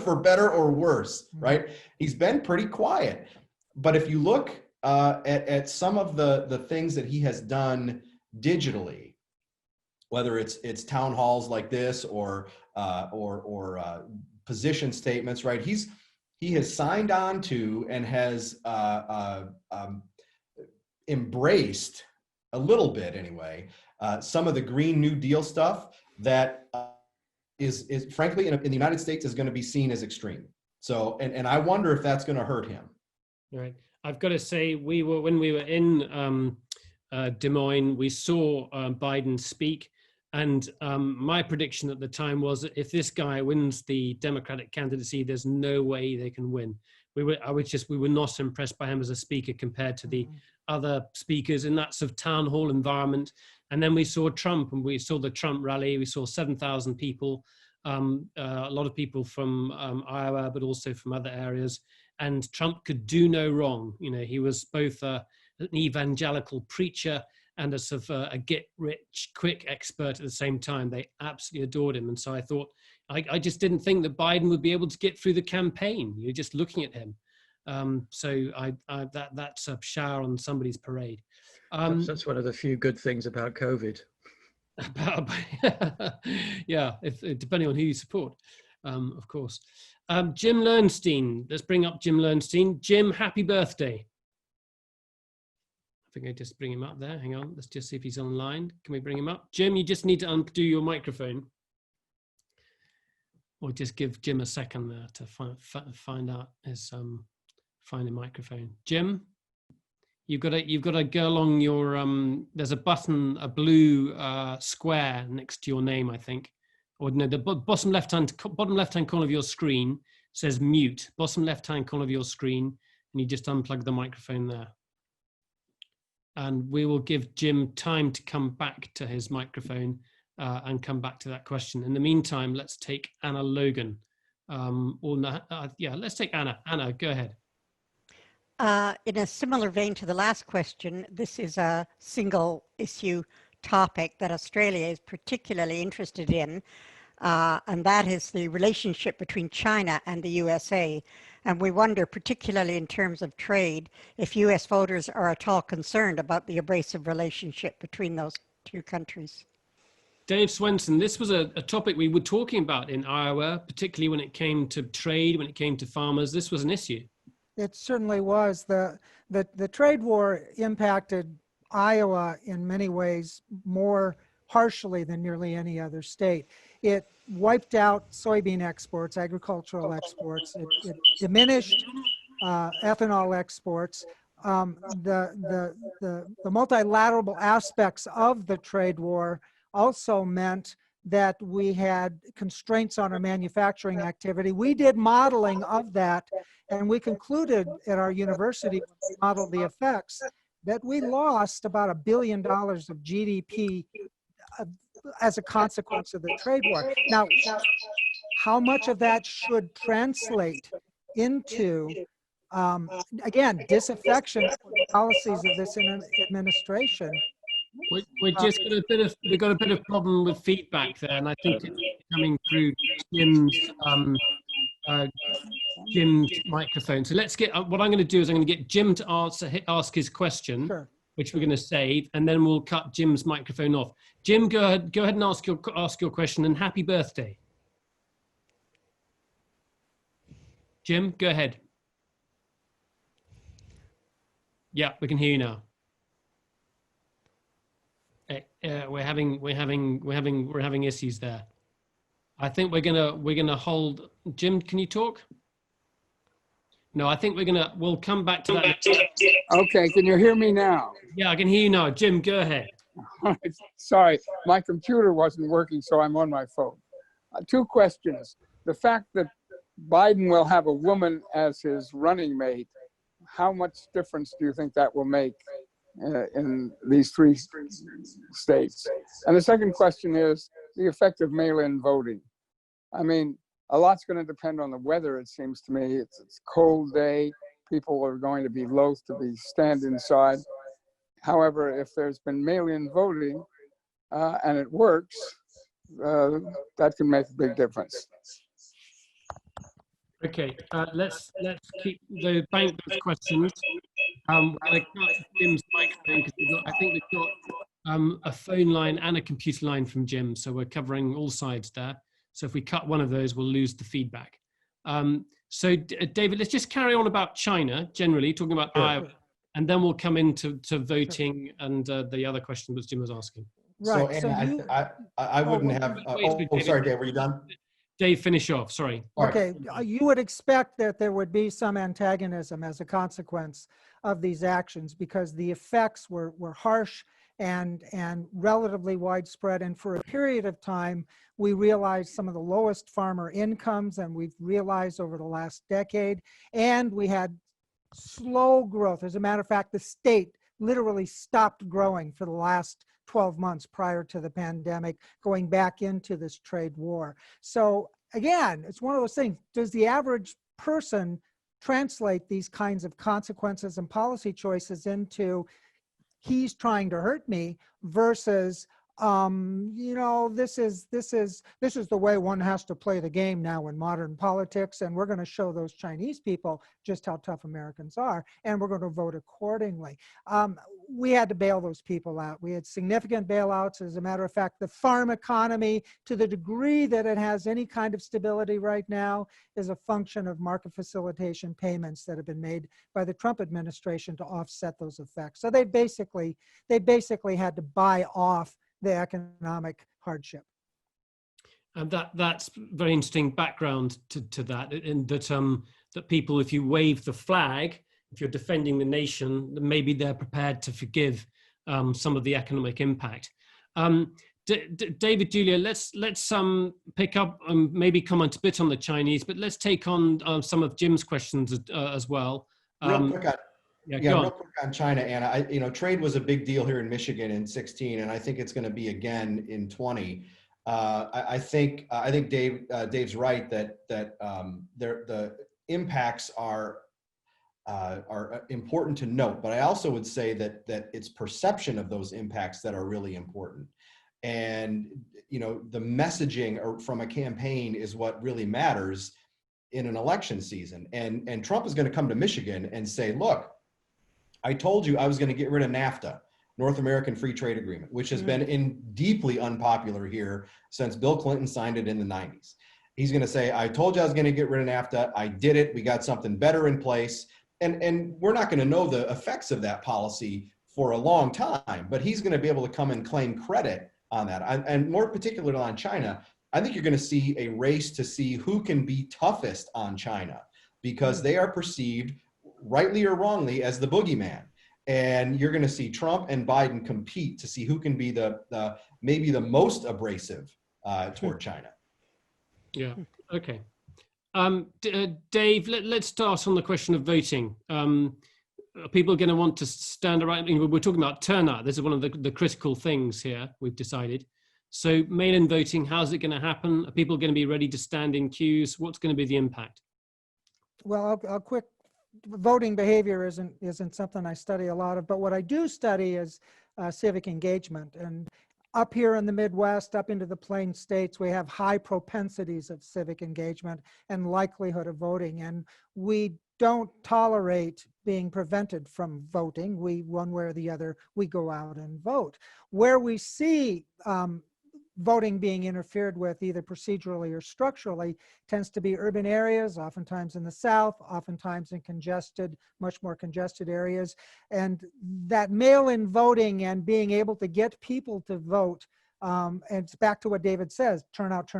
for better or worse, right? He's been pretty quiet. But if you look at some of the things that he has done digitally, whether it's town halls like this or position statements, right? He has signed on to and has embraced a little bit anyway some of the Green New Deal stuff that is frankly in the United States is going to be seen as extreme. So and I wonder if that's going to hurt him. Right. I've got to say, when we were in Des Moines, we saw Biden speak, and my prediction at the time was that if this guy wins the Democratic candidacy, there's no way they can win. We were not impressed by him as a speaker compared to the other speakers in that sort of town hall environment. And then we saw Trump, and we saw the Trump rally. We saw 7,000 people, a lot of people from Iowa, but also from other areas. And Trump could do no wrong. You know, he was both an evangelical preacher and a sort of a get-rich-quick expert at the same time. They absolutely adored him. And so I thought, I just didn't think that Biden would be able to get through the campaign. You're just looking at him. So that's a shower on somebody's parade. That's one of the few good things about COVID. Yeah, depending on who you support, of course. Jim Lernstein, let's bring up Jim Lernstein. Jim, happy birthday. I think I just bring him up there. Hang on, let's just see if he's online. Can we bring him up? Jim, you just need to undo your microphone. Or just give Jim a second there to find out his find a microphone. Jim, you've got to go along your there's a button, a blue square next to your name, I think. Or no, the bottom left-hand corner of your screen says mute. Bottom left-hand corner of your screen, and you just unplug the microphone there. And we will give Jim time to come back to his microphone and come back to that question. In the meantime, let's take Anna Logan. Let's take Anna. Anna, go ahead. In a similar vein to the last question, this is a single issue topic that Australia is particularly interested in, and that is the relationship between China and the USA. And we wonder, particularly in terms of trade, if US voters are at all concerned about the abrasive relationship between those two countries. Dave Swenson, this was a topic we were talking about in Iowa, particularly when it came to trade, when it came to farmers. This was an issue. It certainly was. The trade war impacted Iowa in many ways more harshly than nearly any other state. It wiped out soybean exports, agricultural exports. It diminished ethanol exports. The multilateral aspects of the trade war also meant that we had constraints on our manufacturing activity. We did modeling of that, and we concluded at our university, when we modeled the effects, that we lost about $1 billion of GDP as a consequence of the trade war. Now, how much of that should translate into, again, disaffection for the policies of this administration? We've got a bit of problem with feedback there, and I think it's coming through Jim's microphone. So let's get. What I'm going to do is I'm going to get Jim to ask his question, sure, which we're going to save, and then we'll cut Jim's microphone off. Jim, go ahead and ask your question, and happy birthday. Jim, go ahead. Yeah, we can hear you now. We're having issues there. I think we're gonna hold. Jim, can you talk? No, I think we'll come back to that. Okay, can you hear me now? Yeah, I can hear you now. Jim, go ahead. Sorry, my computer wasn't working, so I'm on my phone. Two questions. The fact that Biden will have a woman as his running mate, how much difference do you think that will make in these three states? And the second question is the effect of mail-in voting. I mean, a lot's going to depend on the weather, it seems to me. It's a cold day. People are going to be loath to stand inside. However, if there's been mail-in voting and it works, that can make a big difference. Okay, let's keep the bank those questions. We're going to cut Jim's microphone because I think we've got a phone line and a computer line from Jim, so we're covering all sides there. So if we cut one of those, we'll lose the feedback. David, let's just carry on about China generally, talking about Iowa, and then we'll come into voting and the other question that Jim was asking. Right. So Anna, I wouldn't have. Sorry, Dave, were you done? Dave, finish off. Sorry. Okay, you would expect that there would be some antagonism as a consequence of these actions because the effects were harsh and relatively widespread. And for a period of time, we realized some of the lowest farmer incomes, and we've realized over the last decade, and we had slow growth. As a matter of fact, the state literally stopped growing for the last 12 months prior to the pandemic, going back into this trade war. So again, it's one of those things. Does the average person translate these kinds of consequences and policy choices into he's trying to hurt me versus this is the way one has to play the game now in modern politics, and we're going to show those Chinese people just how tough Americans are, and we're going to vote accordingly. We had to bail those people out. We had significant bailouts. As a matter of fact, the farm economy, to the degree that it has any kind of stability right now, is a function of market facilitation payments that have been made by the Trump administration to offset those effects. So they basically had to buy off the economic hardship. And that's very interesting background to that, and that people, if you wave the flag, if you're defending the nation, then maybe they're prepared to forgive some of the economic impact. David Dulio, let's pick up and maybe comment a bit on the Chinese, but let's take on some of Jim's questions as well. Real quick real quick on China, Anna. Trade was a big deal here in Michigan in 16, and I think it's going to be again in 20. I think Dave's right that the impacts are important to note, but I also would say that it's perception of those impacts that are really important. And the messaging from a campaign is what really matters in an election season. And Trump is going to come to Michigan and say, look, I told you I was going to get rid of NAFTA, North American Free Trade Agreement, which has been deeply unpopular here since Bill Clinton signed it in the 90s. He's going to say, I told you I was going to get rid of NAFTA. I did it. We got something better in place. And we're not going to know the effects of that policy for a long time, but he's going to be able to come and claim credit on that. And more particularly on China, I think you're going to see a race to see who can be toughest on China, because they are perceived, rightly or wrongly, as the boogeyman. And you're going to see Trump and Biden compete to see who can be the maybe the most abrasive toward China. Yeah. Okay. Dave, let's start on the question of voting. People are going to want to stand around. We're talking about turnout. This is one of the critical things here, we've decided. So mail-in voting, how's it going to happen? Are people going to be ready to stand in queues? What's going to be the impact? Well, a quick voting behavior isn't something I study a lot of, but what I do study is civic engagement. And up here in the Midwest, up into the Plain States, we have high propensities of civic engagement and likelihood of voting. And we don't tolerate being prevented from voting. We, one way or the other, we go out and vote. Where we see voting being interfered with, either procedurally or structurally, tends to be urban areas, oftentimes in the South, oftentimes in much more congested areas. And that mail-in voting and being able to get people to vote, and it's back to what David says, turnout,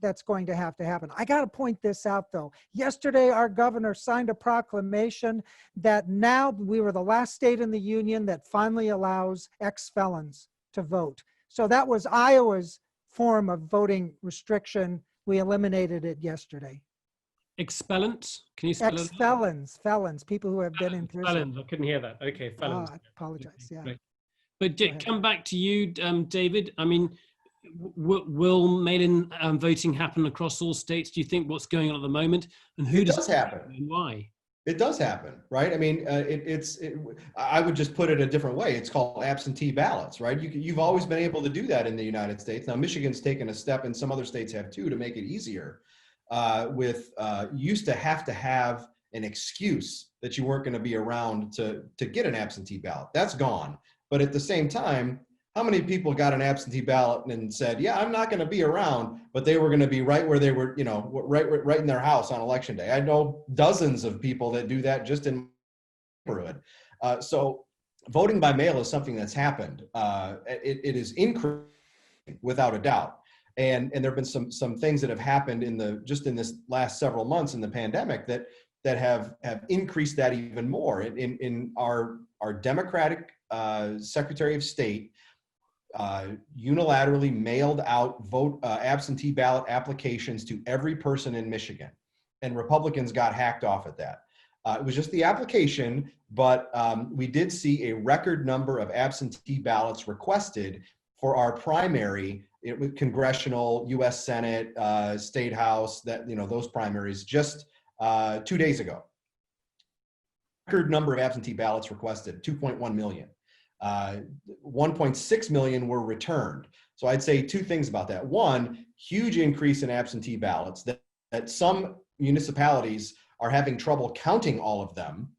that's going to happen. I got to point this out, though. Yesterday, our governor signed a proclamation that now we were the last state in the union that finally allows ex-felons to vote. So that was Iowa's form of voting restriction. We eliminated it yesterday. Expellents? Can you spell it? Felons, people who have been in prison. Felons, I couldn't hear that. Okay, felons. I apologize, yeah. Great. But come back to you, David. I mean, will mail-in voting happen across all states? Do you think what's going on at the moment? And who does it happen and why? It does happen, right? I mean, I would just put it a different way. It's called absentee ballots, right? You've always been able to do that in the United States. Now, Michigan's taken a step, and some other states have too, to make it easier. you used to have an excuse that you weren't going to be around to get an absentee ballot. That's gone. But at the same time, how many people got an absentee ballot and said, yeah, I'm not going to be around, but they were going to be right where they were, right in their house on election day. I know dozens of people that do that just in my neighborhood. So voting by mail is something that's happened. It is increasing without a doubt. And there have been some things that have happened in this last several months in the pandemic that have increased that even more. In our Democratic Secretary of State unilaterally mailed out absentee ballot applications to every person in Michigan, and Republicans got hacked off at that. It was just the application, but we did see a record number of absentee ballots requested for our primary congressional, U.S. Senate, State House, those primaries just 2 days ago. Record number of absentee ballots requested, 2.1 million. 1.6 million were returned. So I'd say two things about that. One, huge increase in absentee ballots that some municipalities are having trouble counting all of them,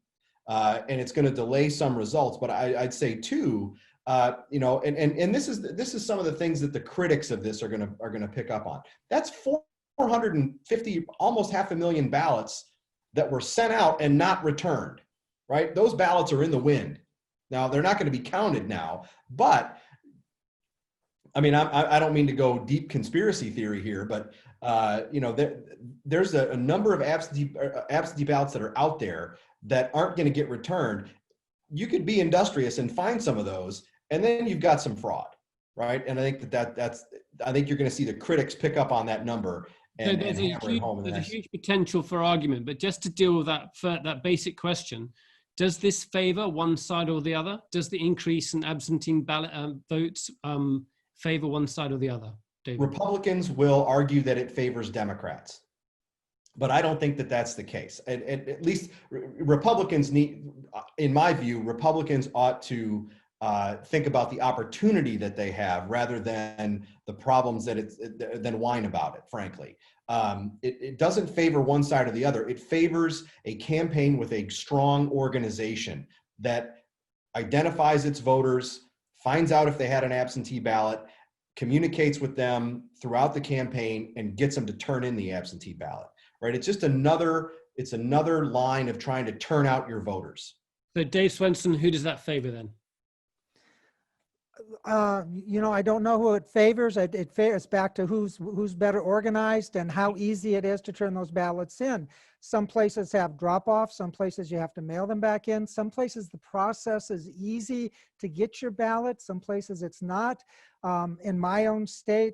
and it's going to delay some results. But I'd say two, and this is some of the things that the critics of this are going to pick up on. That's 450, almost 500,000 ballots that were sent out and not returned. Right? Those ballots are in the wind. Now, they're not going to be counted now, but I mean, I don't mean to go deep conspiracy theory here, but there's a number of absentee ballots that are out there that aren't going to get returned. You could be industrious and find some of those, and then you've got some fraud, right? And I think I think you're going to see the critics pick up on that number and hammer it home. There's a huge potential for argument, but just to deal with that basic question. Does this favor one side or the other? Does the increase in absentee ballot votes favor one side or the other, David? Republicans will argue that it favors Democrats, but I don't think that that's the case. At least Republicans in my view, Republicans ought to think about the opportunity that they have rather than the problems than whine about it, frankly. It doesn't favor one side or the other. It favors a campaign with a strong organization that identifies its voters, finds out if they had an absentee ballot, communicates with them throughout the campaign, and gets them to turn in the absentee ballot, right? It's just another line of trying to turn out your voters. So Dave Swenson, who does that favor then? I don't know who it favors. It favors back to who's better organized and how easy it is to turn those ballots in. Some places have drop-off. Some places you have to mail them back in. Some places the process is easy to get your ballot. Some places it's not. In my own state,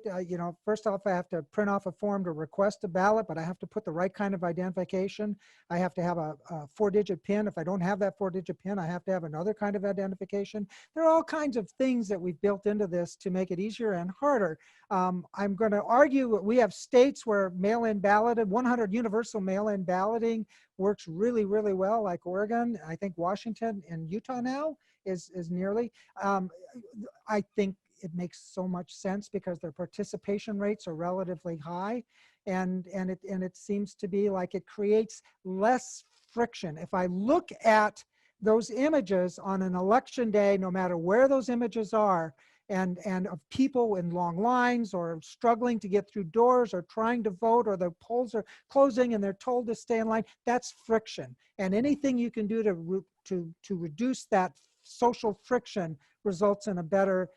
first off, I have to print off a form to request a ballot, but I have to put the right kind of identification. I have to have a 4-digit PIN. If I don't have that 4-digit PIN, I have to have another kind of identification. There are all kinds of things that we've built into this to make it easier and harder. I'm going to argue we have states where mail-in balloted, 100 universal mail-in balloting works really, really well, like Oregon. I think Washington and Utah now is nearly. I think it makes so much sense because their participation rates are relatively high, and it seems to be like it creates less friction. If I look at those images on an election day, no matter where those images are, and of people in long lines or struggling to get through doors or trying to vote, or the polls are closing and they're told to stay in line, that's friction. And anything you can do to reduce that social friction results in a better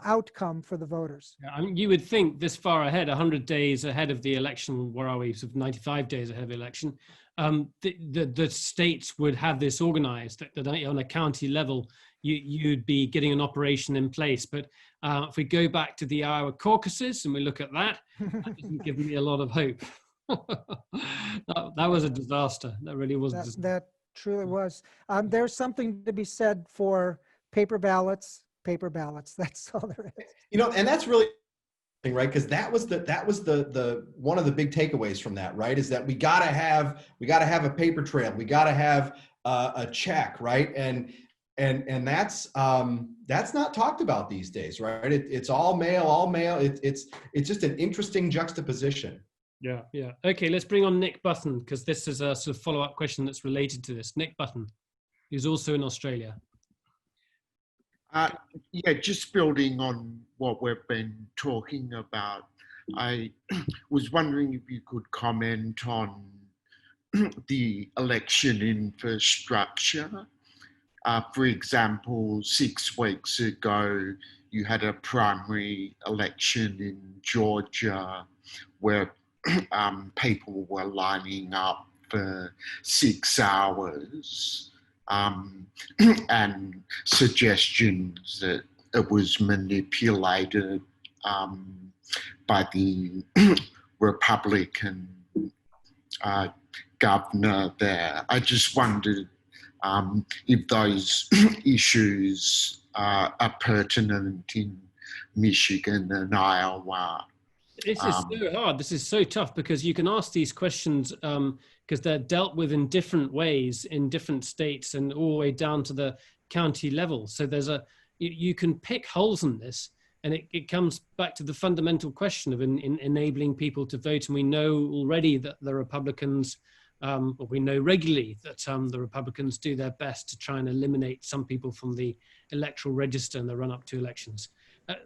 outcome for the voters. Yeah, I mean, you would think this far ahead, 100 days ahead of the election, where are we, sort of 95 days ahead of the election, the states would have this organized, that on a county level, you'd be getting an operation in place. But if we go back to the Iowa caucuses and we look at that, that doesn't give me a lot of hope. that was a disaster. That really was. That truly was. There's something to be said for paper ballots. That's all there is. And that's really right, because that was the one of the big takeaways from that, right? Is that we gotta have a paper trail. We gotta have a check, right? And that's not talked about these days, right? It's all mail. It's just an interesting juxtaposition. Yeah, yeah. Okay, let's bring on Nick Button, because this is a sort of follow-up question that's related to this. Nick Button, who's also in Australia. Yeah, just building on what we've been talking about, I was wondering if you could comment on the election infrastructure. For example, 6 weeks ago, you had a primary election in Georgia where people were lining up for 6 hours. And suggestions that it was manipulated by the Republican governor there. I just wondered if those issues are pertinent in Michigan and Iowa. This is so hard. This is so tough, because you can ask these questions because they're dealt with in different ways in different states and all the way down to the county level. So there's you can pick holes in this, and it comes back to the fundamental question of enabling people to vote. And we know already that the Republicans, or we know regularly that the Republicans do their best to try and eliminate some people from the electoral register in the run-up to elections.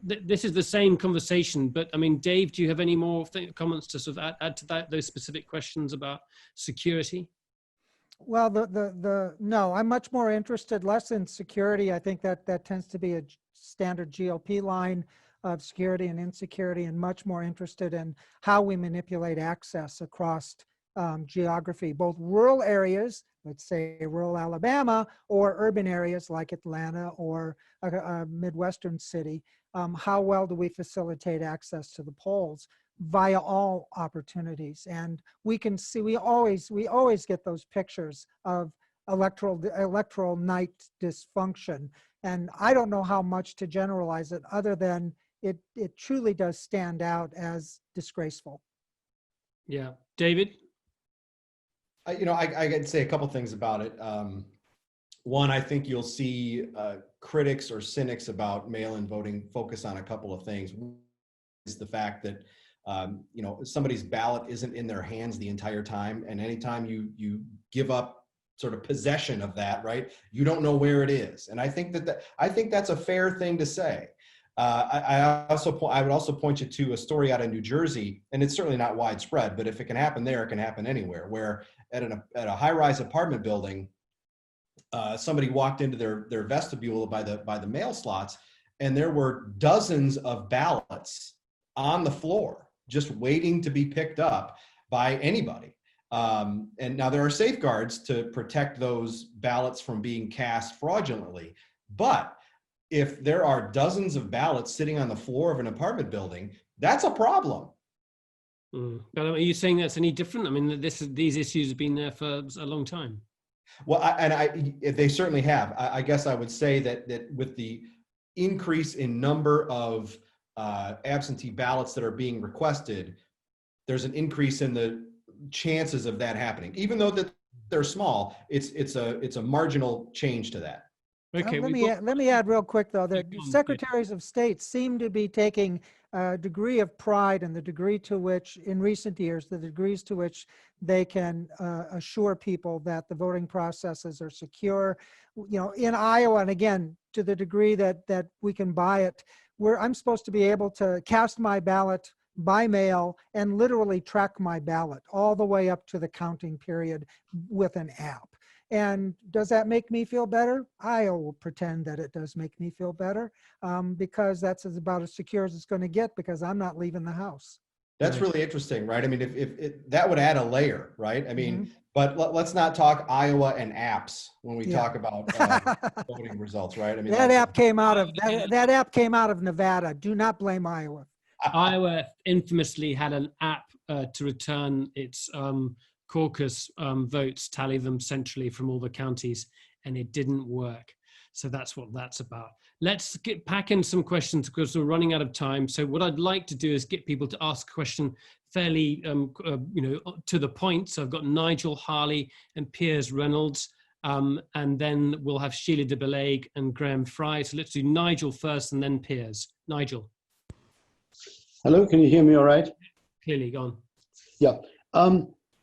This is the same conversation, but I mean, Dave, do you have any more comments to sort of add to that, those specific questions about security? Well, no, I'm much more interested, less in security. I think that tends to be a standard GOP line of security and insecurity, and much more interested in how we manipulate access across geography, both rural areas, let's say rural Alabama, or urban areas like Atlanta or a Midwestern city. How well do we facilitate access to the polls via all opportunities? And we can see, we always get those pictures of electoral night dysfunction. And I don't know how much to generalize it, other than it truly does stand out as disgraceful. Yeah. David? I could say a couple things about it. One, I think you'll see critics or cynics about mail-in voting focus on a couple of things. One is the fact that somebody's ballot isn't in their hands the entire time, and anytime you give up sort of possession of that, right, you don't know where it is. And I think that's a fair thing to say. I would also point you to a story out of New Jersey, and it's certainly not widespread, but if it can happen there, it can happen anywhere, where at a high-rise apartment building, somebody walked into their vestibule by the mail slots, and there were dozens of ballots on the floor just waiting to be picked up by anybody. And now there are safeguards to protect those ballots from being cast fraudulently, but if there are dozens of ballots sitting on the floor of an apartment building, that's a problem. But are you saying that's any different? I mean, these issues have been there for a long time. Well, they certainly have. I guess I would say that with the increase in number of absentee ballots that are being requested, there's an increase in the chances of that happening. Even though that they're small, it's a marginal change to that. Okay. Let me add real quick, though, that secretaries of state seem to be taking a degree of pride in the degree to which, in recent years, the degrees to which they can assure people that the voting processes are secure. In Iowa, and again, to the degree that we can buy it, where I'm supposed to be able to cast my ballot by mail and literally track my ballot all the way up to the counting period with an app. And does that make me feel better? I will pretend that it does make me feel better, because that's about as secure as it's going to get, because I'm not leaving the house. That's really interesting, right? I mean, if that would add a layer, right? I mean, but let's not talk Iowa and apps when we talk about voting results, right? I mean, that app came out of Nevada. Do not blame Iowa. Iowa infamously had an app to return its caucus votes, tally them centrally from all the counties, and it didn't work. So that's what that's about. Let's pack in some questions because we're running out of time. So what I'd like to do is get people to ask a question fairly, to the point. So I've got Nigel Harley and Piers Reynolds, and then we'll have Sheila de Beleg and Graham Fry. So let's do Nigel first and then Piers. Nigel. Hello, can you hear me all right? Clearly, go on. Yeah.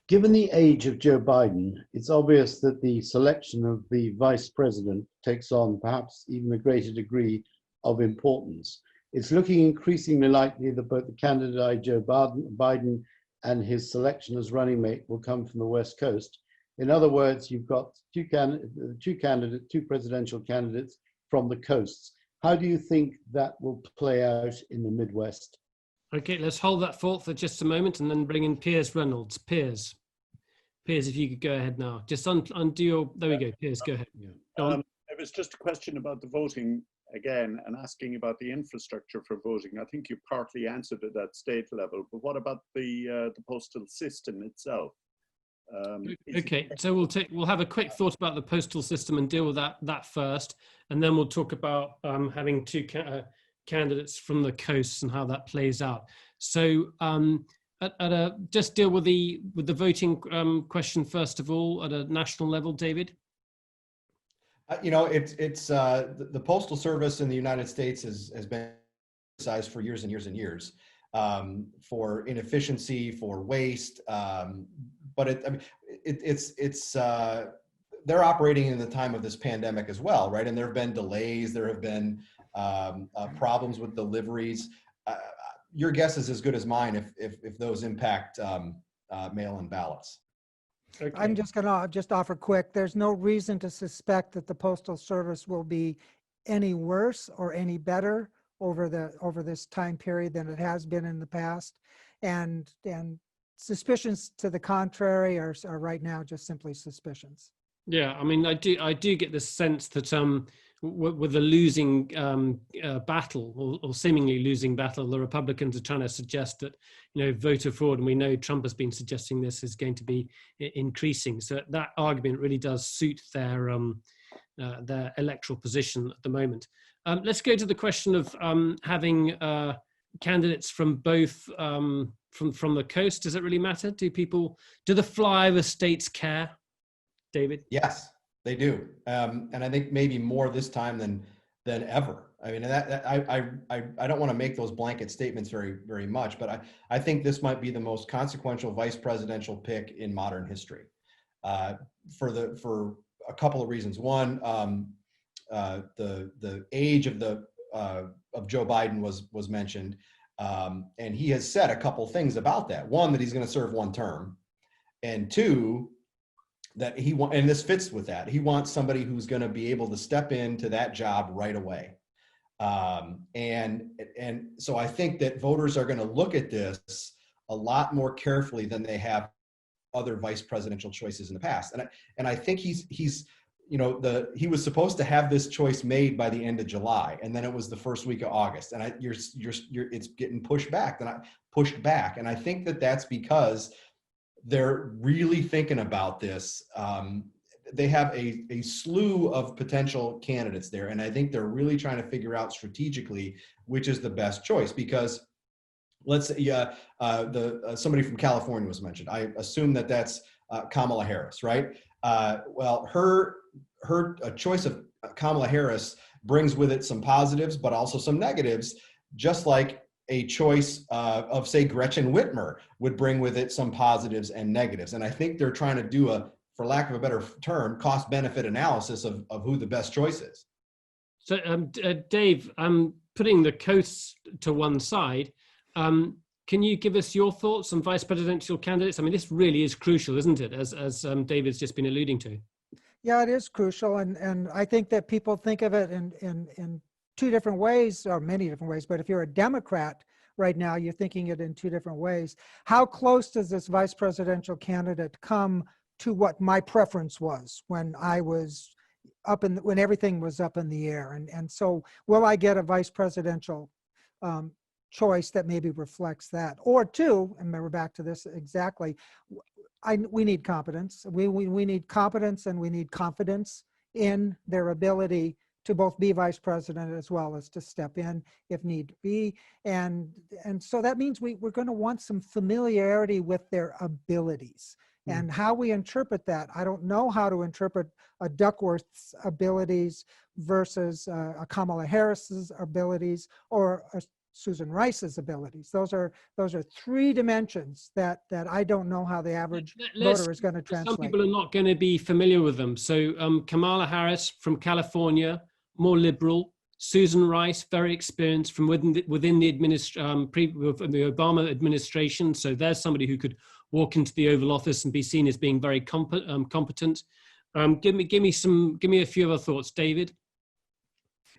Given the age of Joe Biden, it's obvious that the selection of the vice president takes on perhaps even a greater degree of importance. It's looking increasingly likely that both the candidate Joe Biden and his selection as running mate will come from the West Coast. In other words, you've got two presidential candidates from the coasts. How do you think that will play out in the Midwest? Okay, let's hold that thought for just a moment and then bring in Piers Reynolds. Piers, if you could go ahead now. Just undo your, there we go, Piers, go ahead. Yeah. It was just a question about the voting again and asking about the infrastructure for voting. I think you partly answered it at state level, but what about the postal system itself? Okay, so we'll have a quick thought about the postal system and deal with that first, and then we'll talk about having two candidates from the coasts and how that plays out. So just deal with the voting question first of all at a national level, David. You know, it's the Postal Service in the United States has been criticized for years and years and years for inefficiency, for waste. But they're operating in the time of this pandemic as well, right? And there have been delays, there have been problems with deliveries. Your guess is as good as mine if those impact mail-in ballots. Okay. I'm just going to offer quick. There's no reason to suspect that the Postal Service will be any worse or any better over this time period than it has been in the past, and suspicions to the contrary are right now just simply suspicions. Yeah, I mean, I do get the sense that with the losing battle or seemingly losing battle, the Republicans are trying to suggest that, you know, voter fraud, and we know Trump has been suggesting this is going to be increasing. So that argument really does suit their electoral position at the moment. Let's go to the question of having candidates from both from the coast. Does it really matter? Do the flyover states care, David? Yes, they do, and I think maybe more this time than ever. I mean, I don't want to make those blanket statements very much, but I think this might be the most consequential vice presidential pick in modern history, for a couple of reasons. One, the age of Joe Biden was mentioned, and he has said a couple things about that. One, that he's going to serve one term, and two, that and this fits with that. He wants somebody who's going to be able to step into that job right away. And so I think that voters are going to look at this a lot more carefully than they have other vice presidential choices in the past. And I think he's you know, he was supposed to have this choice made by the end of July, and then it was the first week of August, and it's getting pushed back. And I think that that's because they're really thinking about this. They have a slew of potential candidates there, and I think they're really trying to figure out strategically which is the best choice. Because let's say somebody from California was mentioned. I assume that that's Kamala Harris, right? Well, her choice of Kamala Harris brings with it some positives, but also some negatives, just like a choice of, say, Gretchen Whitmer would bring with it some positives and negatives. And I think they're trying to do for lack of a better term, cost-benefit analysis of who the best choice is. So, Dave, putting the coasts to one side, can you give us your thoughts on vice presidential candidates? I mean, this really is crucial, isn't it, as David's just been alluding to? Yeah, it is crucial. And I think that people think of it in two different ways, or many different ways. But if you're a Democrat right now, you're thinking it in two different ways. How close does this vice presidential candidate come to what my preference was when I was when everything was up in the air? And so will I get a vice presidential choice that maybe reflects that? Or two, and we're back to this exactly, we need competence. We need competence, and we need confidence in their ability to both be vice president as well as to step in if need be. And so that means we're going to want some familiarity with their abilities. And how we interpret that, I don't know how to interpret a Duckworth's abilities versus a Kamala Harris's abilities, or Susan Rice's abilities. Those are three dimensions that I don't know how the average voter is going to translate. Some people are not going to be familiar with them. So Kamala Harris from California, more liberal. Susan Rice, very experienced from within the Obama administration. So there's somebody who could walk into the Oval Office and be seen as being very competent. Give me a few other thoughts, David.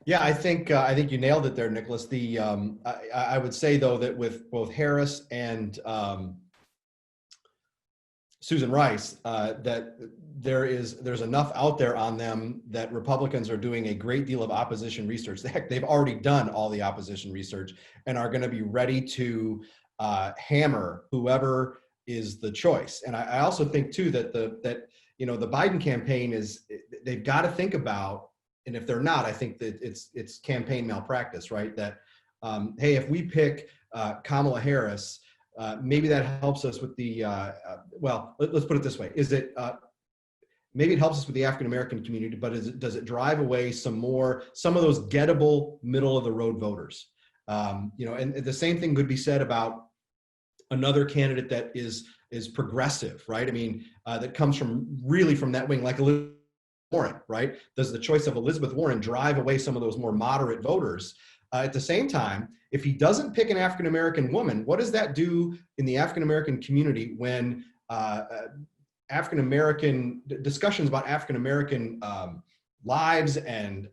Yeah, I think you nailed it there, Nicholas. I would say though that with both Harris and Susan Rice, that there's enough out there on them that Republicans are doing a great deal of opposition research. Heck, they've already done all the opposition research and are going to be ready to hammer whoever is the choice. And I also think too that the Biden campaign they've got to think about. And if they're not, I think that it's campaign malpractice, right? That, hey, if we pick Kamala Harris, maybe that helps us with the, let's put it this way. Maybe it helps us with the African-American community, but does it drive away some of those gettable middle of the road voters? And the same thing could be said about another candidate that is progressive, right? I mean, that comes from that wing, like Elizabeth Warren, right? Does the choice of Elizabeth Warren drive away some of those more moderate voters? At the same time, if he doesn't pick an African-American woman, what does that do in the African-American community when African-American discussions about African-American lives and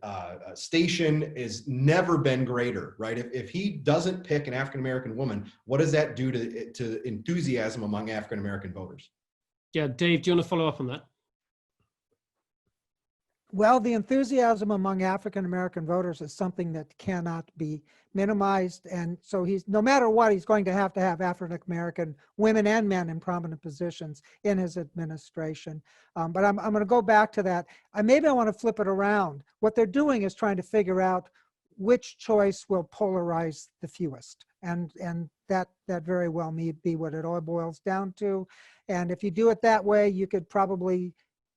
station is never been greater, right? If he doesn't pick an African-American woman, what does that do to enthusiasm among African-American voters? Yeah, Dave, do you want to follow up on that? Well, the enthusiasm among African-American voters is something that cannot be minimized. And so no matter what, he's going to have African-American women and men in prominent positions in his administration. But I'm going to go back to that. Maybe I want to flip it around. What they're doing is trying to figure out which choice will polarize the fewest. And that very well may be what it all boils down to. And if you do it that way, you could probably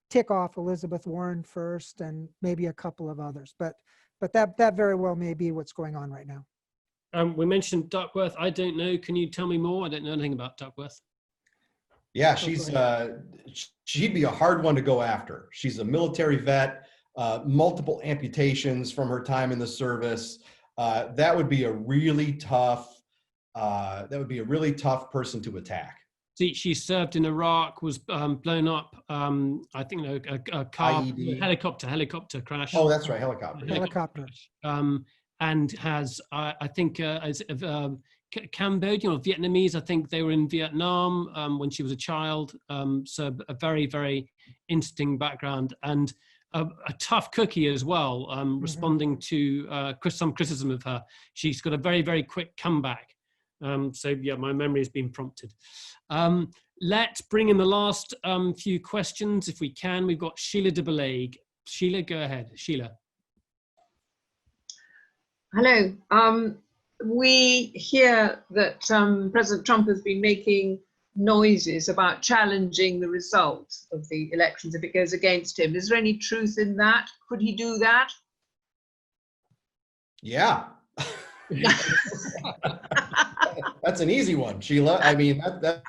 tick off Elizabeth Warren first and maybe a couple of others, but that very well may be what's going on right now. We mentioned Duckworth. I don't know. Can you tell me more? I don't know anything about Duckworth. Yeah, she'd be a hard one to go after. She's a military vet, multiple amputations from her time in the service. That would be a really tough person to attack. She served in Iraq, was blown up, I think a car, helicopter crash. Oh, that's right, helicopter. And has, I think, Cambodian or Vietnamese, I think they were in Vietnam when she was a child. So a very, very interesting background and a tough cookie as well, responding to some criticism of her. She's got a very, very quick comeback. So yeah, my memory has been prompted. Let's bring in the last few questions if we can. We've got Sheila de Belague. Sheila, go ahead. Sheila. Hello. We hear that President Trump has been making noises about challenging the result of the elections if it goes against him. Is there any truth in that? Could he do that? Yeah. That's an easy one, Sheila. I mean, that's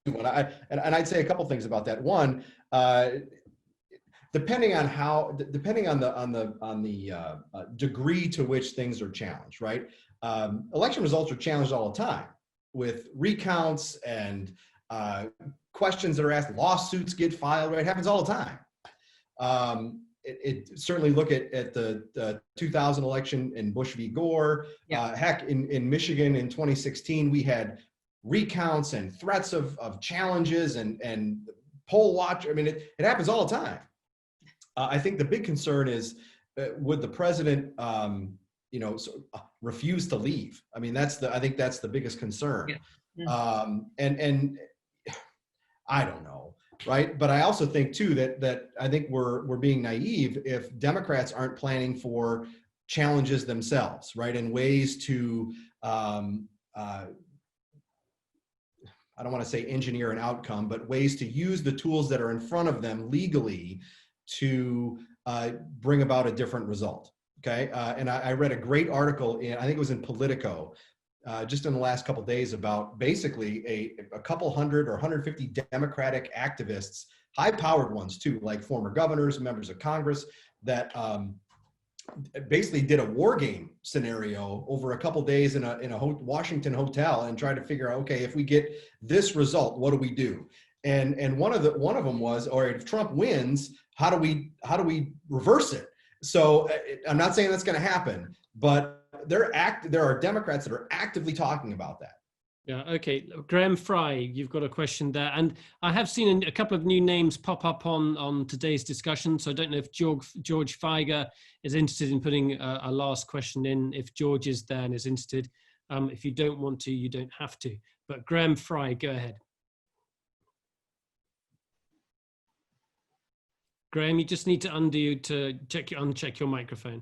one. I'd say a couple things about that. One, depending on the degree to which things are challenged, right? Election results are challenged all the time with recounts and questions that are asked. Lawsuits get filed, right? It happens all the time. It certainly look at the 2000 election in Bush v. Gore. Yeah. Heck, in Michigan in 2016, we had recounts and threats of challenges and poll watch. I mean, it happens all the time. I think the big concern is, would the president, refuse to leave? I mean, I think that's the biggest concern. Yeah. And I don't know. Right. But I also think, too, that I think we're being naive if Democrats aren't planning for challenges themselves. Right. And ways to I don't want to say engineer an outcome, but ways to use the tools that are in front of them legally to bring about a different result. Okay, and I read a great article in, I think it was in Politico, just in the last couple of days, about basically a couple hundred or 150 Democratic activists, high-powered ones too, like former governors, members of Congress, that basically did a war game scenario over a couple of days in a Washington hotel and tried to figure out, okay, if we get this result, what do we do? And one of them was, or if Trump wins, how do we reverse it? So I'm not saying that's going to happen, but there are Democrats that are actively talking about that. Yeah, okay. Graham Fry, you've got a question there. And I have seen a couple of new names pop up on today's discussion. So I don't know if George Feiger is interested in putting a last question in. If George is there and is interested, if you don't want to, you don't have to. But Graham Fry, go ahead. Graham, you just need to uncheck your microphone.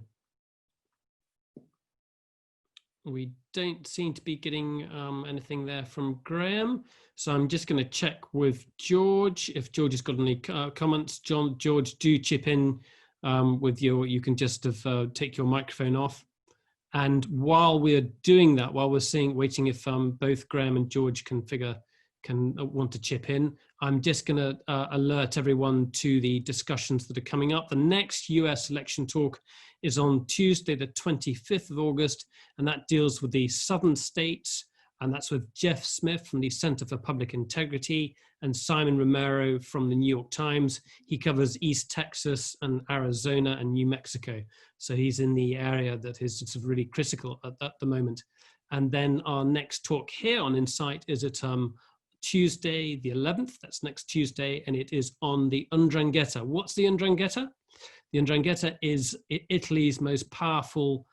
We don't seem to be getting anything there from Graham. So I'm just going to check with George. If George has got any comments, George, do chip in with you can just take your microphone off. And while we're doing that, while we're waiting if both Graham and George can want to chip in, I'm just going to alert everyone to the discussions that are coming up. The next US election talk is on Tuesday, the 25th of August, and that deals with the southern states, and that's with Jeff Smith from the Center for Public Integrity and Simon Romero from the New York Times. He covers East Texas and Arizona and New Mexico. So he's in the area that is sort of really critical at the moment. And then our next talk here on Insight is at Tuesday, the 11th, that's next Tuesday, and it is on the 'Ndrangheta. What's the 'Ndrangheta? The 'Ndrangheta is Italy's most powerful,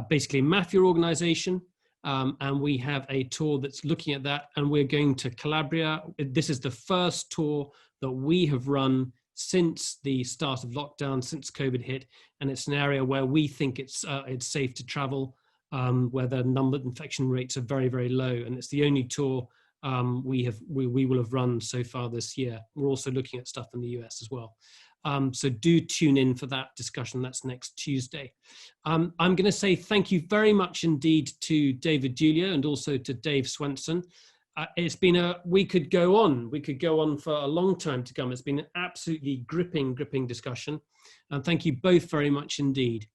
basically mafia organization. And we have a tour that's looking at that, and we're going to Calabria. This is the first tour that we have run since the start of lockdown, since COVID hit, and it's an area where we think it's safe to travel, where the infection rates are very, very low, and it's the only tour we will have run so far this year. We're also looking at stuff in the US as well. So do tune in for that discussion. That's next Tuesday. I'm going to say thank you very much indeed to David Dulio and also to Dave Swenson. It's been we could go on for a long time to come. It's been an absolutely gripping discussion. And thank you both very much indeed.